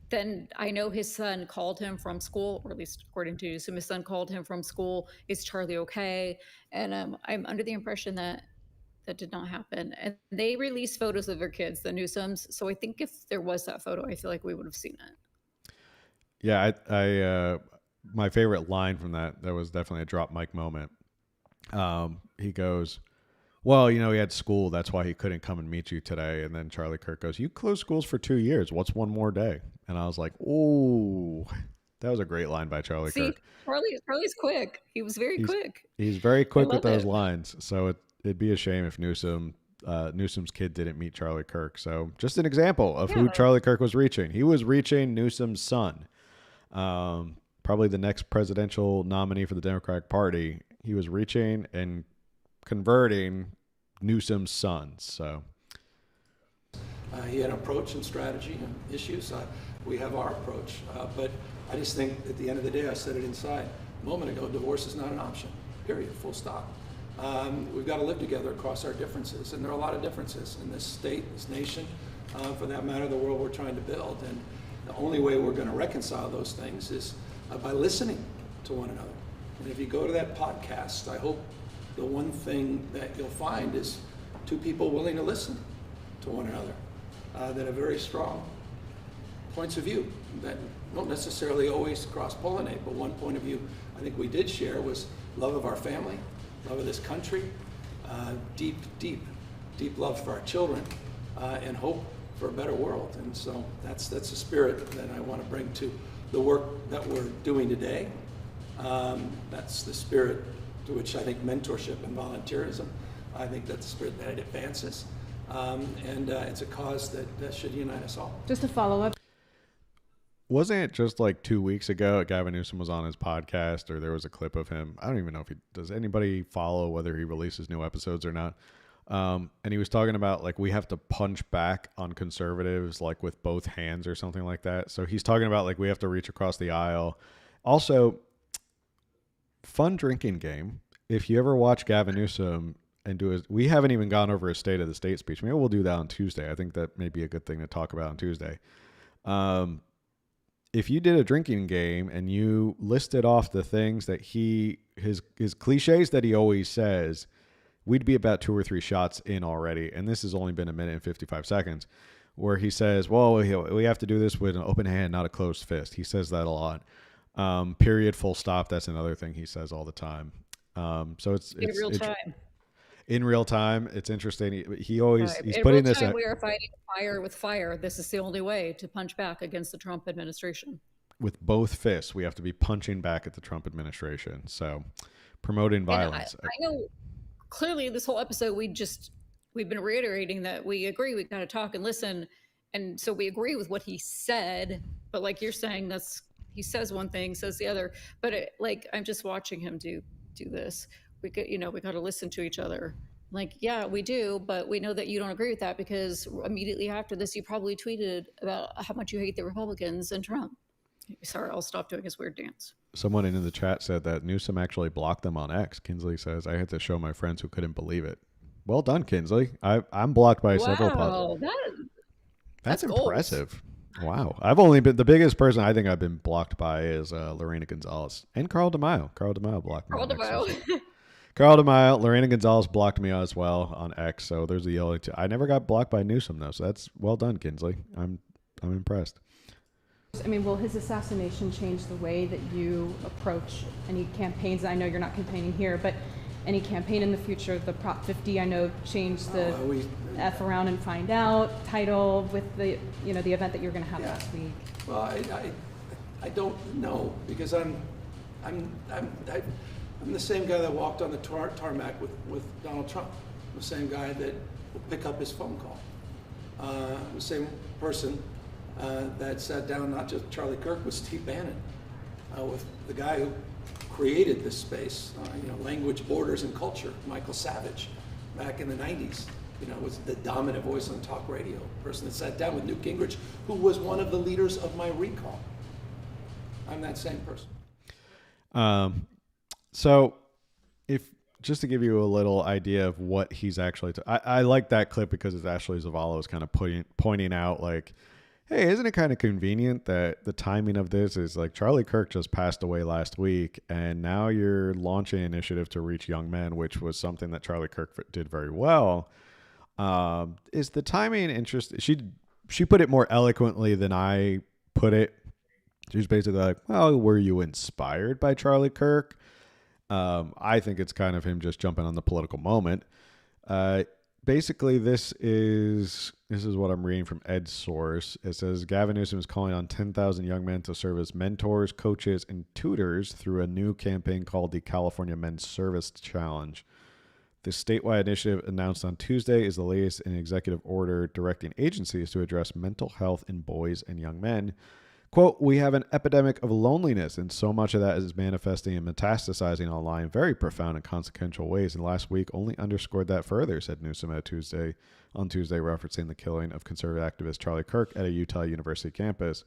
then I know his son called him from school, or at least according to Newsom, his son called him from school. Is Charlie okay? And I'm under the impression that did not happen. And they released photos of their kids, the Newsoms. So I think if there was that photo, I feel like we would have seen it. Yeah, I my favorite line from that was definitely a drop mic moment. He goes, well, he had school. That's why he couldn't come and meet you today. And then Charlie Kirk goes, you closed schools for 2 years. What's one more day? And I was like, oh, that was a great line by Charlie Kirk. Charlie's quick. He was very quick. He's very quick with those lines. So it'd be a shame if Newsom's kid didn't meet Charlie Kirk. So just an example of who Charlie Kirk was reaching. He was reaching Newsom's son. Probably the next presidential nominee for the Democratic Party. He was reaching and converting Newsom's son. So he had an approach and strategy and issues. We have our approach. But I just think at the end of the day, I said it inside a moment ago, divorce is not an option, period, full stop. We've got to live together across our differences. And there are a lot of differences in this state, this nation, for that matter, the world we're trying to build. And the only way we're going to reconcile those things is by listening to one another. And if you go to that podcast, I hope the one thing that you'll find is two people willing to listen to one another that have very strong points of view that don't necessarily always cross-pollinate, but one point of view I think we did share was love of our family, love of this country, deep love for our children, and hope for a better world. And so that's the spirit that I want to bring to the work that we're doing today. That's the spirit to which I think mentorship and volunteerism, I think that's the spirit that it advances. And it's a cause that should unite us all. Just to follow up. Wasn't it just like 2 weeks ago Gavin Newsom was on his podcast, or there was a clip of him? I don't even know if does anybody follow whether he releases new episodes or not. And he was talking about like we have to punch back on conservatives like with both hands or something like that. So he's talking about like we have to reach across the aisle. Also, fun drinking game. If you ever watch Gavin Newsom and we haven't even gone over his State of the State speech. Maybe we'll do that on Tuesday. I think that may be a good thing to talk about on Tuesday. If you did a drinking game and you listed off the things that his cliches that he always says, we'd be about 2 or 3 shots in already. And this has only been 1 minute and 55 seconds where he says, well, we have to do this with an open hand, not a closed fist. He says that a lot. Period, full stop. That's another thing he says all the time. So it's in real time. In real time, it's interesting. He's putting real this. We are fighting fire with fire. This is the only way to punch back against the Trump administration. With both fists, we have to be punching back at the Trump administration. So, promoting violence. I know. Clearly, this whole episode, we've been reiterating that we agree. We got to talk and listen, and so we agree with what he said. But like you're saying, he says one thing, says the other. But I'm just watching him do this. We got to listen to each other. Like, yeah, we do, but we know that you don't agree with that because immediately after this, you probably tweeted about how much you hate the Republicans and Trump. Sorry, I'll stop doing his weird dance. Someone in the chat said that Newsom actually blocked them on X. Kinsley says, I had to show my friends who couldn't believe it. Well done, Kinsley. I'm blocked by several Wow, That's that's gold. impressive. Wow. I've only been the biggest person I think I've been blocked by is Lorena Gonzalez and Carl DeMaio. Carl DeMaio blocked me Carl on X. DeMaio. Carl DeMaio, Lorena Gonzalez blocked me as well on X. So there's the only two. I never got blocked by Newsom though. So that's well done, Kinsley. I'm impressed. I mean, will his assassination change the way that you approach any campaigns? I know you're not campaigning here, but any campaign in the future, the Prop 50, I know changed the F around and find out title with the, the event that you're going to have last week. Well, I don't know, because I'm the same guy that walked on the tarmac with Donald Trump. I'm the same guy that will pick up his phone call. The same person that sat down, not just Charlie Kirk, with Steve Bannon, with the guy who created this space, language, borders, and culture, Michael Savage, back in the 90s, was the dominant voice on talk radio, person that sat down with Newt Gingrich, who was one of the leaders of my recall. I'm that same person. So if, just to give you a little idea of what he's actually, I like that clip because it's Ashley Zavala is kind of pointing out like, hey, isn't it kind of convenient that the timing of this is like Charlie Kirk just passed away last week and now you're launching an initiative to reach young men, which was something that Charlie Kirk did very well. Is the timing interesting? She put it more eloquently than I put it. She was basically like, well, were you inspired by Charlie Kirk? I think it's kind of him just jumping on the political moment. Basically, this is what I'm reading from Ed's source. It says Gavin Newsom is calling on 10,000 young men to serve as mentors, coaches, and tutors through a new campaign called the California Men's Service Challenge. This statewide initiative announced on Tuesday is the latest in an executive order directing agencies to address mental health in boys and young men. Quote, we have an epidemic of loneliness, and so much of that is manifesting and metastasizing online in very profound and consequential ways. And last week only underscored that further, said Newsom on Tuesday, referencing the killing of conservative activist Charlie Kirk at a Utah University campus.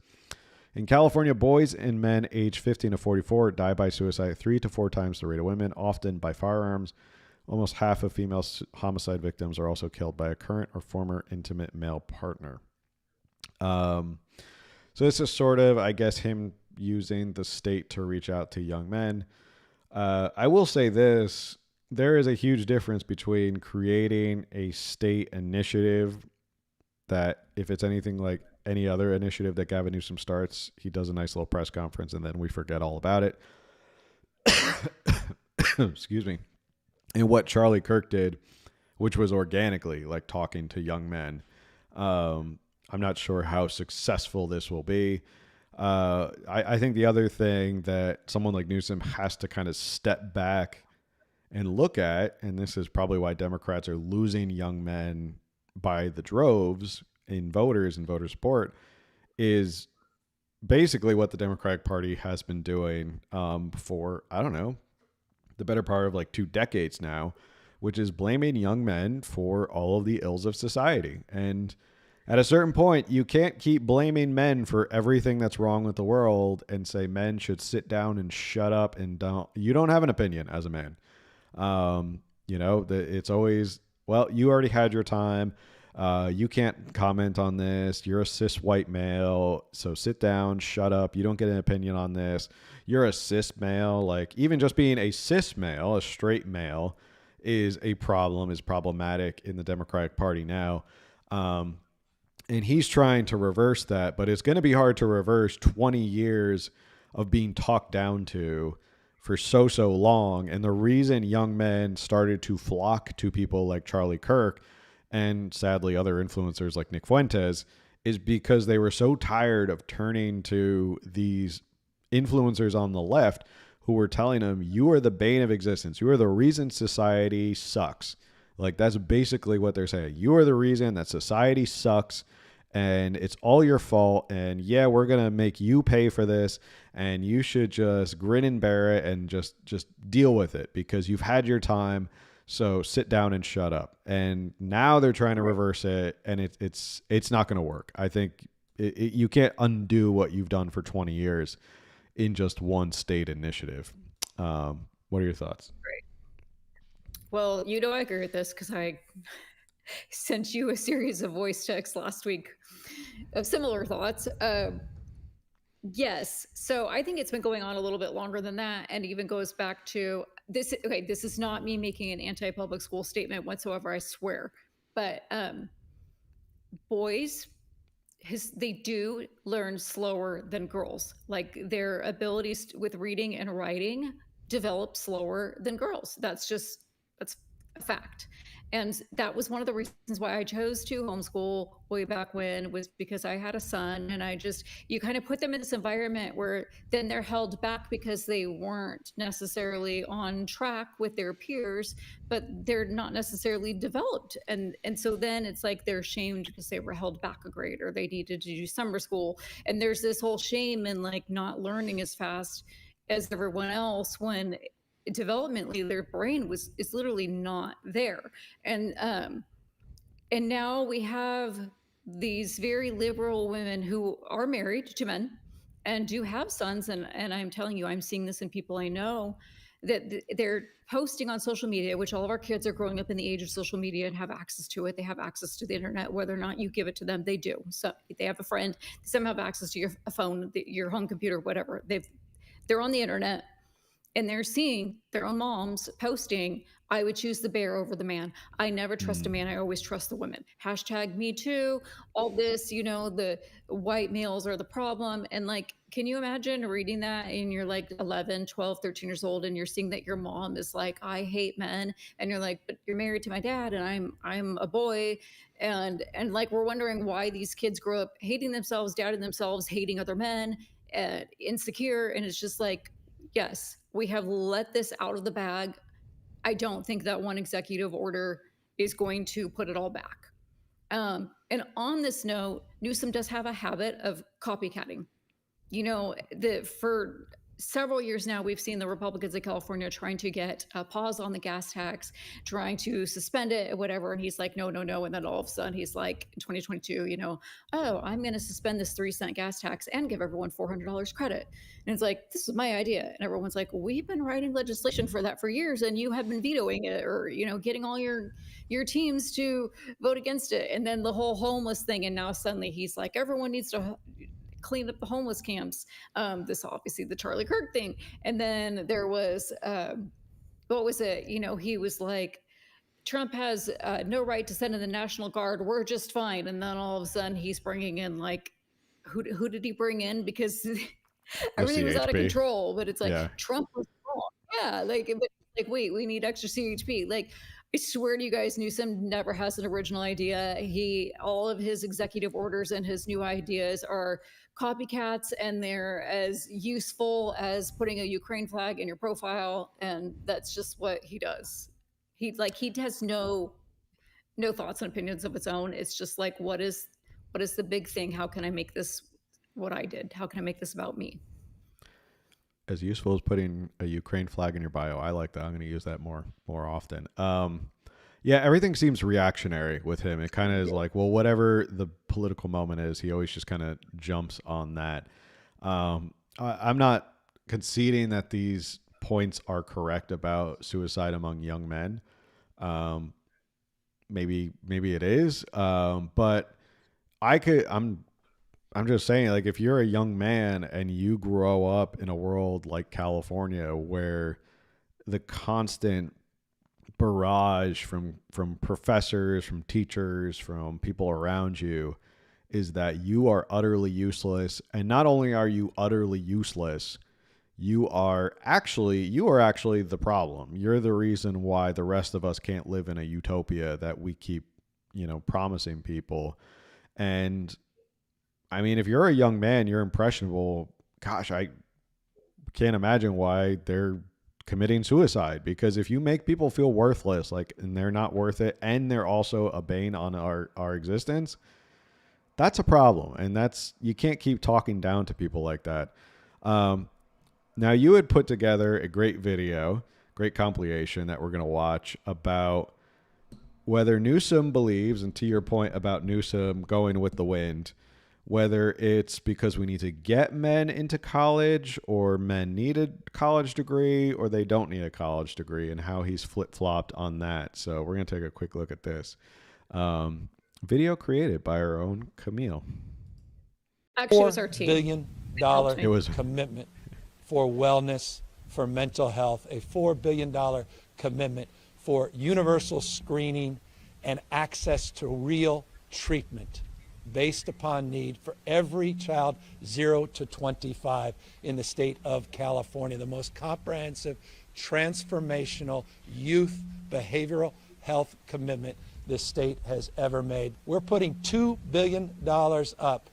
In California, boys and men aged 15 to 44 die by suicide 3 to 4 times the rate of women, often by firearms. Almost half of female homicide victims are also killed by a current or former intimate male partner. So this is sort of, I guess, him using the state to reach out to young men. I will say this, there is a huge difference between creating a state initiative that if it's anything like any other initiative that Gavin Newsom starts, he does a nice little press conference and then we forget all about it. Excuse me. And what Charlie Kirk did, which was organically like talking to young men. I'm not sure how successful this will be. I think the other thing that someone like Newsom has to kind of step back and look at, and this is probably why Democrats are losing young men by the droves in voters and voter support, is basically what the Democratic Party has been doing for, I don't know, the better part of like 2 decades now, which is blaming young men for all of the ills of society. And at a certain point, you can't keep blaming men for everything that's wrong with the world and say men should sit down and shut up and you don't have an opinion as a man. It's always, well, you already had your time. You can't comment on this. You're a cis white male. So sit down, shut up. You don't get an opinion on this. You're a cis male. Like even just being a cis male, a straight male is problematic in the Democratic Party now. And he's trying to reverse that, but it's going to be hard to reverse 20 years of being talked down to for so long. And the reason young men started to flock to people like Charlie Kirk and sadly other influencers like Nick Fuentes is because they were so tired of turning to these influencers on the left who were telling them, you are the bane of existence. You are the reason society sucks. Like that's basically what they're saying. You are the reason that society sucks and it's all your fault. And yeah, we're going to make you pay for this and you should just grin and bear it and just deal with it because you've had your time. So sit down and shut up. And now they're trying to reverse it and it's not going to work. I think you can't undo what you've done for 20 years in just one state initiative. What are your thoughts? Well, you know I agree with this because I sent you a series of voice texts last week of similar thoughts. Yes. So I think it's been going on a little bit longer than that, and even goes back to this. Okay, this is not me making an anti-public school statement whatsoever, I swear. But boys, they do learn slower than girls. Like their abilities with reading and writing develop slower than girls. That's a fact. And that was one of the reasons why I chose to homeschool way back when, was because I had a son, and you kind of put them in this environment where then they're held back because they weren't necessarily on track with their peers, but they're not necessarily developed. And so then it's like they're shamed because they were held back a grade, or they needed to do summer school. And there's this whole shame in like not learning as fast as everyone else, when developmentally their brain is literally not there. And now we have these very liberal women who are married to men and do have sons, and I'm telling you, I'm seeing this in people I know, that they're posting on social media, which all of our kids are growing up in the age of social media and have access to it. They have access to the internet, whether or not you give it to them, they do. So they have a friend, they somehow have access to your phone, your home computer, whatever. They're on the internet, and they're seeing their own moms posting, I would choose the bear over the man. I never trust a man. I always trust the women. Hashtag me too. All this, the white males are the problem. And like, can you imagine reading that and you're like 11, 12, 13 years old, and you're seeing that your mom is like, I hate men. And you're like, but you're married to my dad and I'm a boy. And like, we're wondering why these kids grow up hating themselves, doubting themselves, hating other men, insecure. And it's just like, yes, we have let this out of the bag. I don't think that one executive order is going to put it all back. And on this note, Newsom does have a habit of copycatting. For several years now, we've seen the Republicans in California trying to get a pause on the gas tax, trying to suspend it or whatever. And he's like, no. And then all of a sudden he's like, in 2022, I'm going to suspend this 3-cent gas tax and give everyone $400 credit. And it's like, this is my idea. And everyone's like, we've been writing legislation for that for years, and you have been vetoing it, or, getting all your teams to vote against it. And then the whole homeless thing. And now suddenly he's like, everyone needs to clean up the homeless camps. This obviously the Charlie Kirk thing. And then there was, what was it? He was like, Trump has no right to send in the National Guard. We're just fine. And then all of a sudden he's bringing in like, who did he bring in? Because everything was out of control. But it's like, Trump was wrong. Yeah. Like, wait, we need extra CHP. Like, I swear to you guys, Newsom never has an original idea. All of his executive orders and his new ideas are copycats, and they're as useful as putting a Ukraine flag in your profile. And that's just what he does. He has no thoughts and opinions of his own. It's just like, what is the big thing? How can I make this what I did? How can I make this about me? As useful as putting a Ukraine flag in your bio. I like that. I'm going to use that more often. Yeah, everything seems reactionary with him. It kind of is like, well, whatever the political moment is, he always just kind of jumps on that. I'm not conceding that these points are correct about suicide among young men. Maybe it is. But I'm just saying, like, if you're a young man and you grow up in a world like California where the constant barrage from professors, from teachers, from people around you is that you are utterly useless, and not only are you utterly useless, you are actually the problem. You're the reason why the rest of us can't live in a utopia that we keep, promising people. And I mean, if you're a young man, you're impressionable. Gosh, I can't imagine why they're committing suicide, because if you make people feel worthless, and they're not worth it, and they're also a bane on our existence, that's a problem. And you can't keep talking down to people like that. Now, you had put together a great video, great compilation that we're going to watch about whether Newsom believes, and to your point about Newsom going with the wind, whether it's because we need to get men into college, or men need a college degree, or they don't need a college degree, and how he's flip-flopped on that. So we're going to take a quick look at this. Video created by our own Kimmel. Actually, it was our team. $4 billion commitment for wellness, for mental health, a $4 billion commitment for universal screening and access to real treatment based upon need for every child 0 to 25 in the state of California, the most comprehensive, transformational youth behavioral health commitment this state has ever made. We're putting $2 billion up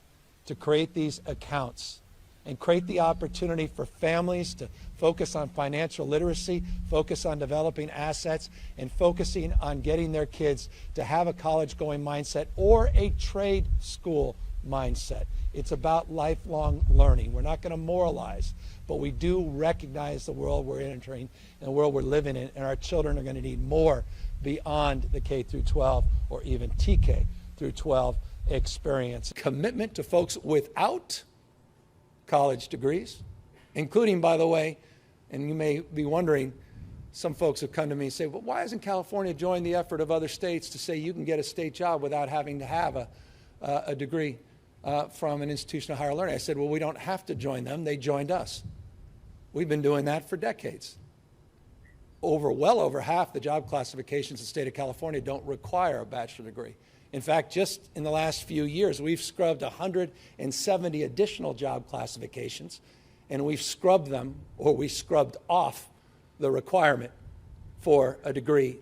to create these accounts and create the opportunity for families to focus on financial literacy, focus on developing assets, and focusing on getting their kids to have a college-going mindset or a trade school mindset. It's about lifelong learning. We're not going to moralize, but we do recognize the world we're entering and the world we're living in, and our children are going to need more beyond the K through 12 or even TK through 12 experience. Commitment to folks without college degrees, including, by the way, and you may be wondering, some folks have come to me and say, well, why hasn't California joined the effort of other states to say you can get a state job without having to have a degree from an institution of higher learning? I said, well, we don't have to join them. They joined us. We've been doing that for decades. Well over half the job classifications in the state of California don't require a bachelor degree. In fact, just in the last few years, we've scrubbed 170 additional job classifications, and we've scrubbed them, or we scrubbed off the requirement for a degree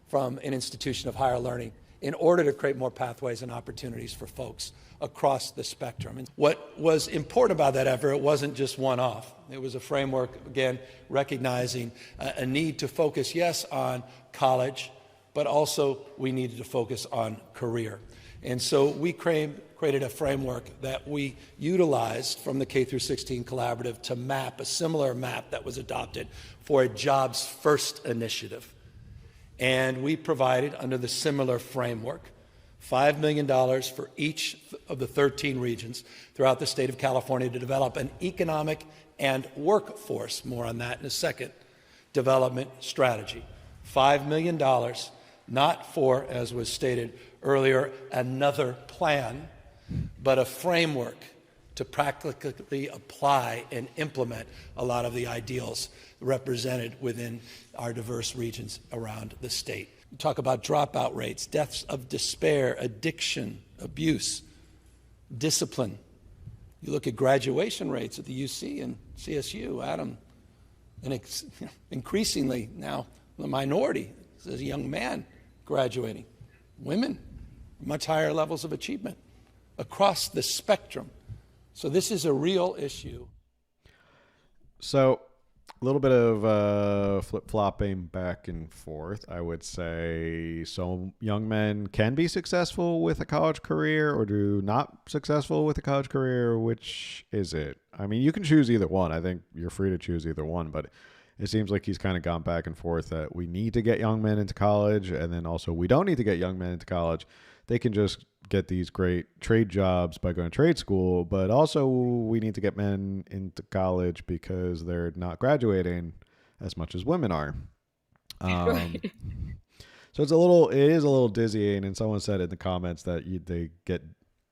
from an institution of higher learning in order to create more pathways and opportunities for folks across the spectrum. And what was important about that effort, it wasn't just one-off. It was a framework, again, recognizing a need to focus, yes, on college, but also we needed to focus on career. And so we created a framework that we utilized from the K through 16 collaborative to map a similar map that was adopted for a Jobs First initiative. And we provided, under the similar framework, $5 million for each of the 13 regions throughout the state of California to develop an economic and workforce, more on that in a second, development strategy. $5 million, not for, as was stated earlier, another plan, but a framework to practically apply and implement a lot of the ideals represented within our diverse regions around the state. We talk about dropout rates, deaths of despair, addiction, abuse, discipline. You look at graduation rates at the UC and CSU, Adam, and increasingly now the minority, as a young man graduating, women, much higher levels of achievement across the spectrum. So this is a real issue. So a little bit of flip-flopping back and forth, I would say. So young men can be successful with a college career or do not successful with a college career. Which is it? I mean, you can choose either one. I think you're free to choose either one, but it seems like he's kind of gone back and forth that we need to get young men into college, and then also we don't need to get young men into college. They can just get these great trade jobs by going to trade school, but also we need to get men into college because they're not graduating as much as women are. Right. So it is a little dizzying, and someone said in the comments that they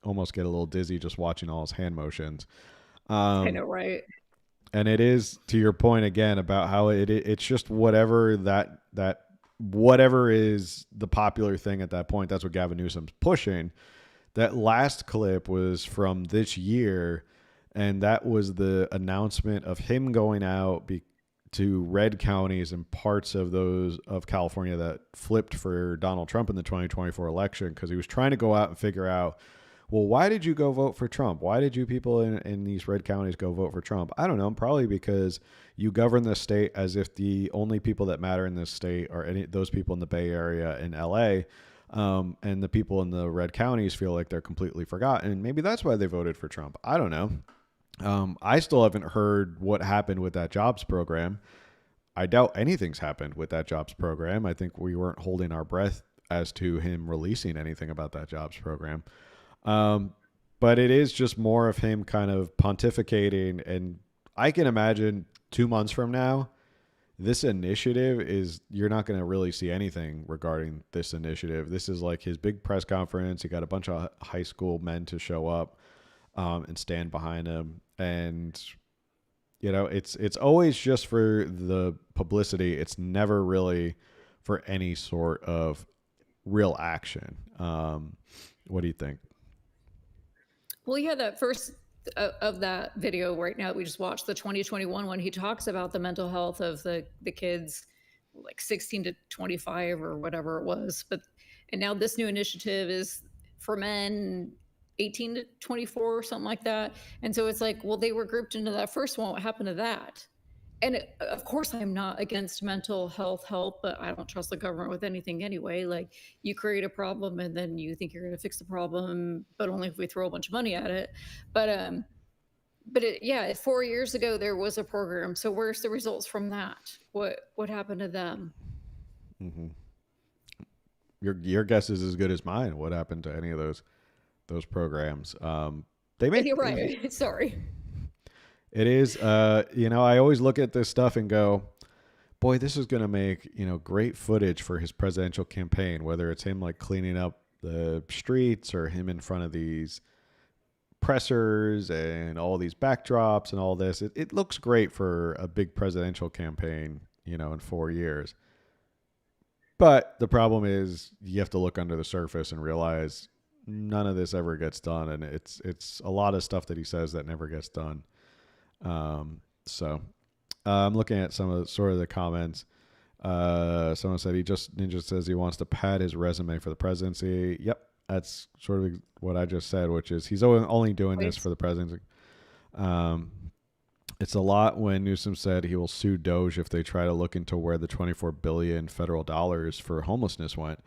almost get a little dizzy just watching all his hand motions. I know, right? And it is, to your point again, about how it's just whatever whatever is the popular thing at that point. That's what Gavin Newsom's pushing. That last clip was from this year, and that was the announcement of him going out to red counties and parts of those of California that flipped for Donald Trump in the 2024 election, because he was trying to go out and figure out, well, why did you go vote for Trump? Why did you people in these red counties go vote for Trump? I don't know. Probably because you govern the state as if the only people that matter in this state are those people in the Bay Area in LA. And the people in the red counties feel like they're completely forgotten. Maybe that's why they voted for Trump. I don't know. I still haven't heard what happened with that jobs program. I doubt anything's happened with that jobs program. I think we weren't holding our breath as to him releasing anything about that jobs program. But but it is just more of him kind of pontificating. And I can imagine 2 months from now, this initiative is, you're not going to really see anything regarding this initiative. This is like his big press conference. He got a bunch of high school men to show up and stand behind him. And, you know, it's always just for the publicity. It's never really for any sort of real action. What do you think? Well, yeah, that first of that video right now that we just watched, the 2021 one, he talks about the mental health of the kids like 16 to 25 or whatever it was. And now this new initiative is for men 18 to 24 or something like that. And so it's like, well, they were grouped into that first one. What happened to that? And of course, I'm not against mental health help, but I don't trust the government with anything anyway. Like, you create a problem and then you think you're going to fix the problem, but only if we throw a bunch of money at it. But 4 years ago, there was a program. So where's the results from that? What happened to them? Mm-hmm. Your guess is as good as mine. What happened to any of those programs? You're right. Sorry. It is, I always look at this stuff and go, boy, this is going to make, great footage for his presidential campaign, whether it's him like cleaning up the streets or him in front of these pressers and all these backdrops and all this. It looks great for a big presidential campaign, in 4 years. But the problem is you have to look under the surface and realize none of this ever gets done. And it's a lot of stuff that he says that never gets done. I'm looking at some of the comments. Someone said Ninja says he wants to pad his resume for the presidency. Yep. That's sort of what I just said, which is he's only doing this for the presidency. It's a lot when Newsom said he will sue Doge if they try to look into where the $24 billion federal dollars for homelessness went.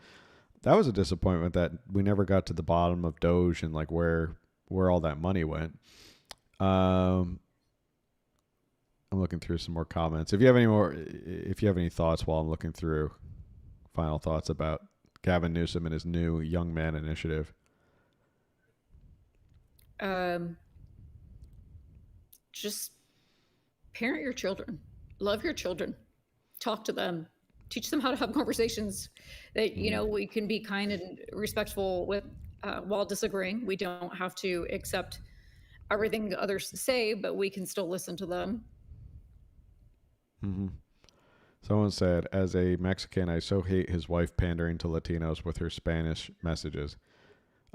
That was a disappointment that we never got to the bottom of Doge and like where all that money went. I'm looking through some more comments. If you have any thoughts while I'm looking through, final thoughts about Gavin Newsom and his new Young Man Initiative. Just parent your children, love your children, talk to them, teach them how to have conversations that, we can be kind and respectful with while disagreeing. We don't have to accept everything others say, but we can still listen to them. Mm-hmm. Someone said, as a Mexican, I so hate his wife pandering to Latinos with her Spanish messages.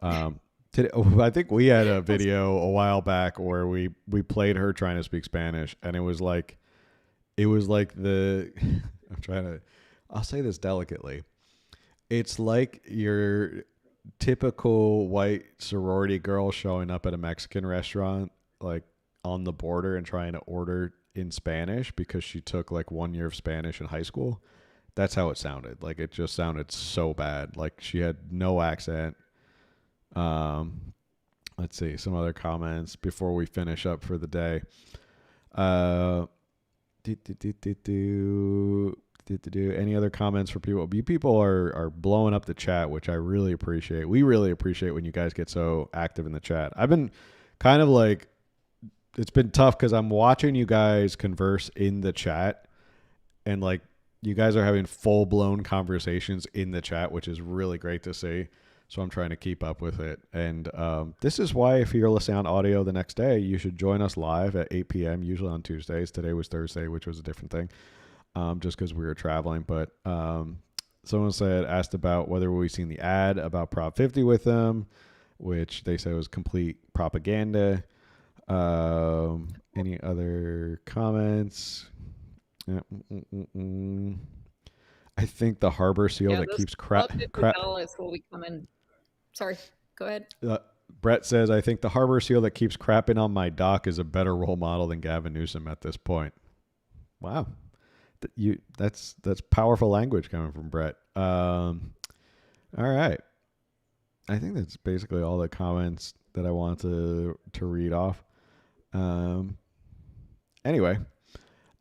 I think we had a video a while back where we played her trying to speak Spanish, and it was like I'll say this delicately. It's like your typical white sorority girl showing up at a Mexican restaurant, like on the border and trying to order in Spanish because she took like 1 year of Spanish in high school. That's how it sounded. Like, it just sounded so bad. Like, she had no accent. Let's see some other comments before we finish up for the day. Any other comments for people? You people are blowing up the chat, which I really appreciate. We really appreciate when you guys get so active in the chat. I've been kind of like, it's been tough because I'm watching you guys converse in the chat, and like you guys are having full blown conversations in the chat, which is really great to see. So I'm trying to keep up with it. And this is why, if you're listening on audio the next day, you should join us live at 8 p.m., usually on Tuesdays. Today was Thursday, which was a different thing, just because we were traveling. But someone asked about whether we've seen the ad about Prop 50 with them, which they said was complete propaganda. Any other comments? I think the harbor seal that keeps crap will be coming. Sorry, go ahead. Brett says, I think the harbor seal that keeps crapping on my dock is a better role model than Gavin Newsom at this point. Wow. That's powerful language coming from Brett. All right. I think that's basically all the comments that I want to read off. Anyway,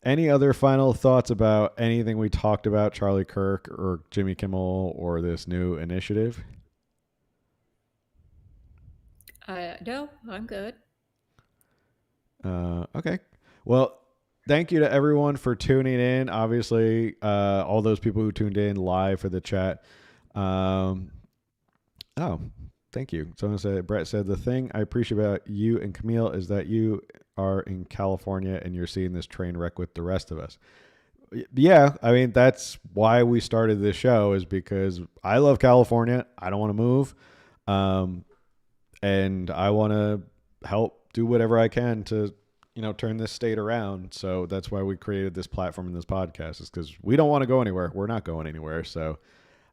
any other final thoughts about anything we talked about, Charlie Kirk or Jimmy Kimmel or this new initiative? No, I'm good. Okay. Well, thank you to everyone for tuning in. Obviously, all those people who tuned in live for the chat. Thank you. Someone said, Brett said, the thing I appreciate about you and Camille is that you are in California and you're seeing this train wreck with the rest of us. Yeah, I mean, that's why we started this show, is because I love California. I don't want to move. And I want to help do whatever I can to, turn this state around. So that's why we created this platform and this podcast, is because we don't want to go anywhere. We're not going anywhere. So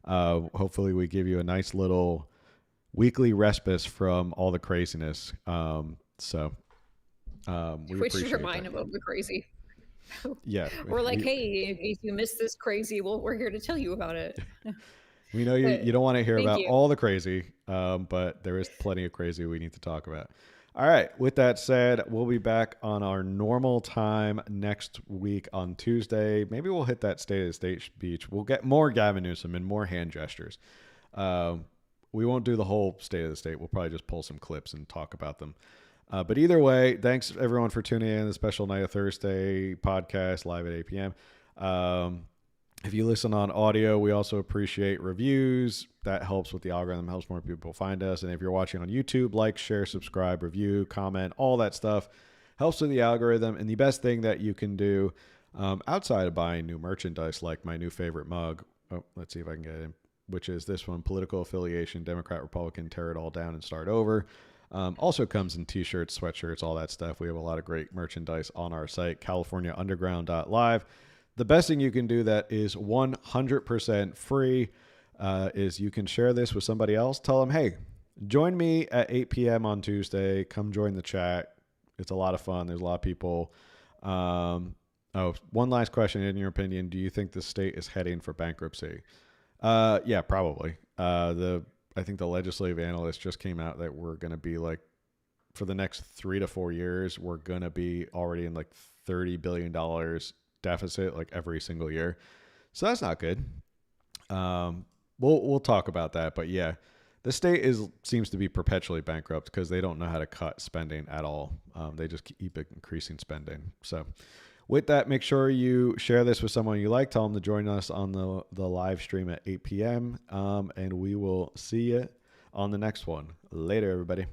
hopefully we give you a nice little weekly respite from all the craziness. We should remind them of the crazy. Yeah. We're like, hey, in case you missed this crazy, well, we're here to tell you about it. We know you don't want to hear about you. all the crazy, but there is plenty of crazy we need to talk about. All right. With that said, we'll be back on our normal time next week on Tuesday. Maybe we'll hit that State of the State speech. We'll get more Gavin Newsom and more hand gestures. We won't do the whole State of the State. We'll probably just pull some clips and talk about them. But either way, thanks everyone for tuning in. The Special Night of Thursday podcast live at 8 p.m. If you listen on audio, we also appreciate reviews. That helps with the algorithm, helps more people find us. And if you're watching on YouTube, like, share, subscribe, review, comment, all that stuff helps with the algorithm. And the best thing that you can do outside of buying new merchandise, like my new favorite mug, let's see if I can get it in, which is this one, Political Affiliation, Democrat, Republican, Tear It All Down and Start Over. Also comes in t-shirts, sweatshirts, all that stuff. We have a lot of great merchandise on our site, californiaunderground.live. The best thing you can do that is 100% free is you can share this with somebody else. Tell them, hey, join me at 8 p.m. on Tuesday. Come join the chat. It's a lot of fun. There's a lot of people. One last question. In your opinion, do you think the state is heading for bankruptcy? Yeah, probably. I think the legislative analyst just came out that we're going to be like, for the next 3 to 4 years, we're going to be already in like $30 billion deficit like every single year. So that's not good. We'll talk about that. But yeah, the state seems to be perpetually bankrupt because they don't know how to cut spending at all. They just keep increasing spending. So with that, make sure you share this with someone you like. Tell them to join us on the live stream at 8 p.m. And we will see you on the next one. Later, everybody.